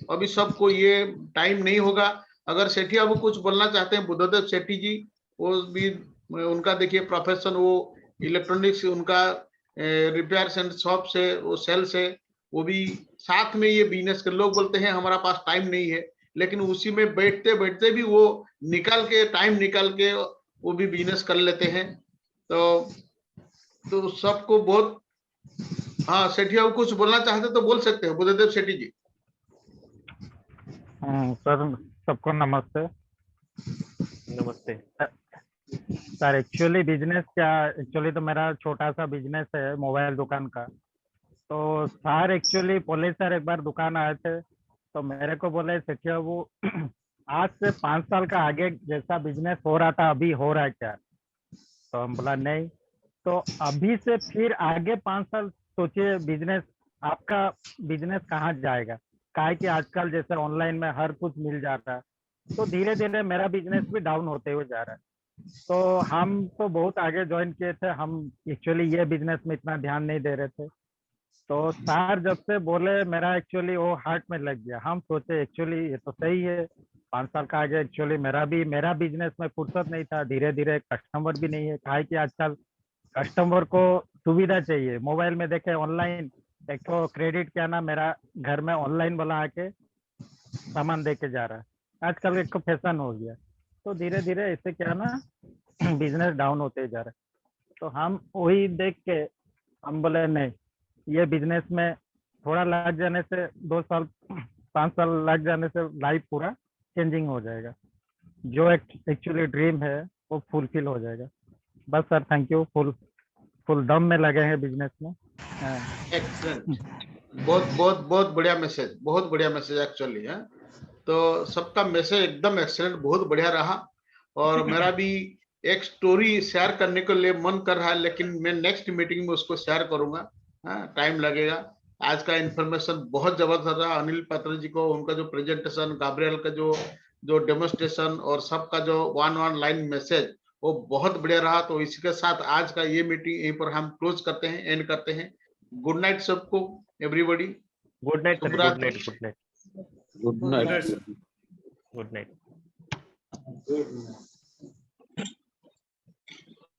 अभी सबको ये टाइम नहीं होगा। अगर सेठी बाबू कुछ बोलना चाहते हैं, बुद्धदेव सेठी जी, वो भी उनका देखिए प्रोफेशन, वो इलेक्ट्रॉनिक्स, उनका रिपेयर एंड शॉप से, वो सेल से, वो भी साथ में ये बिजनेस के। लोग बोलते हैं हमारा पास टाइम नहीं है, लेकिन उसी में बैठते बैठते भी वो निकाल के, टाइम निकाल के वो भी बिजनेस कर लेते हैं। तो सबको बहुत, हाँ सेठी बाबू कुछ बोलना चाहते तो बोल सकते हो, बुद्धदेव सेठी जी। सर सबको नमस्ते। नमस्ते सर एक्चुअली बिजनेस क्या, एक्चुअली तो मेरा छोटा सा बिजनेस है मोबाइल दुकान का। तो सर एक्चुअली पुलिस सर एक बार दुकान आए थे, तो मेरे को बोले सेठिया वो आज से 5 साल का आगे जैसा बिजनेस हो रहा था अभी हो रहा है क्या? तो हम बोला नहीं। तो अभी से फिर आगे 5 साल सोचिए, बिजनेस आपका बिजनेस कहाँ जाएगा? काहे कि आजकल जैसे ऑनलाइन में हर कुछ मिल जाता है, तो धीरे धीरे मेरा बिजनेस भी डाउन होते हुए जा रहा है। तो हम तो बहुत आगे ज्वाइन किए थे, हम एक्चुअली ये बिजनेस में इतना ध्यान नहीं दे रहे थे। तो सर जब से बोले मेरा एक्चुअली वो हार्ट में लग गया। हम सोचे एक्चुअली ये तो सही है, 5 साल का आगे एक्चुअली मेरा बिजनेस में फुर्सत नहीं था, धीरे धीरे कस्टमर भी नहीं है। कहा कि आजकल कस्टमर को सुविधा चाहिए, मोबाइल में देखे ऑनलाइन एक तो क्रेडिट क्या ना मेरा घर में ऑनलाइन वाला आके सामान दे के जा रहा है, आजकल एक तो फैशन हो गया। तो धीरे धीरे इससे क्या ना बिजनेस डाउन होते जा रहा है। तो हम वही देख के हम बोले नहीं, ये बिजनेस में थोड़ा लग जाने से 2 साल 5 साल लग जाने से लाइफ पूरा चेंजिंग हो जाएगा, जो एक्चुअली ड्रीम है वो फुलफिल हो जाएगा। बस सर, थैंक यू। फुल दम में लगे हैं बिजनेस में। एक्सीलेंट, बहुत बढ़िया मैसेज, बहुत बढ़िया मैसेज एक्चुअली है। तो सबका मैसेज एकदम एक्सीलेंट, बहुत बढ़िया रहा। और मेरा भी एक स्टोरी शेयर करने के लिए मन कर रहा है, लेकिन मैं नेक्स्ट मीटिंग में उसको शेयर करूंगा। टाइम लगेगा। आज का इंफॉर्मेशन बहुत जबरदस्त रहा। अनिल पात्र जी को उनका जो प्रेजेंटेशन, गाब्रियल का जो डेमोन्स्ट्रेशन और सबका जो वन लाइन मैसेज वो बहुत बढ़िया रहा। तो इसी के साथ आज का ये मीटिंग यहीं पर हम क्लोज करते हैं, एंड करते हैं। गुड नाइट सबको, एवरीबॉडी। गुड नाइट सर, शुभ गुड रात्रि। Night, good night, good night. Good night. Good.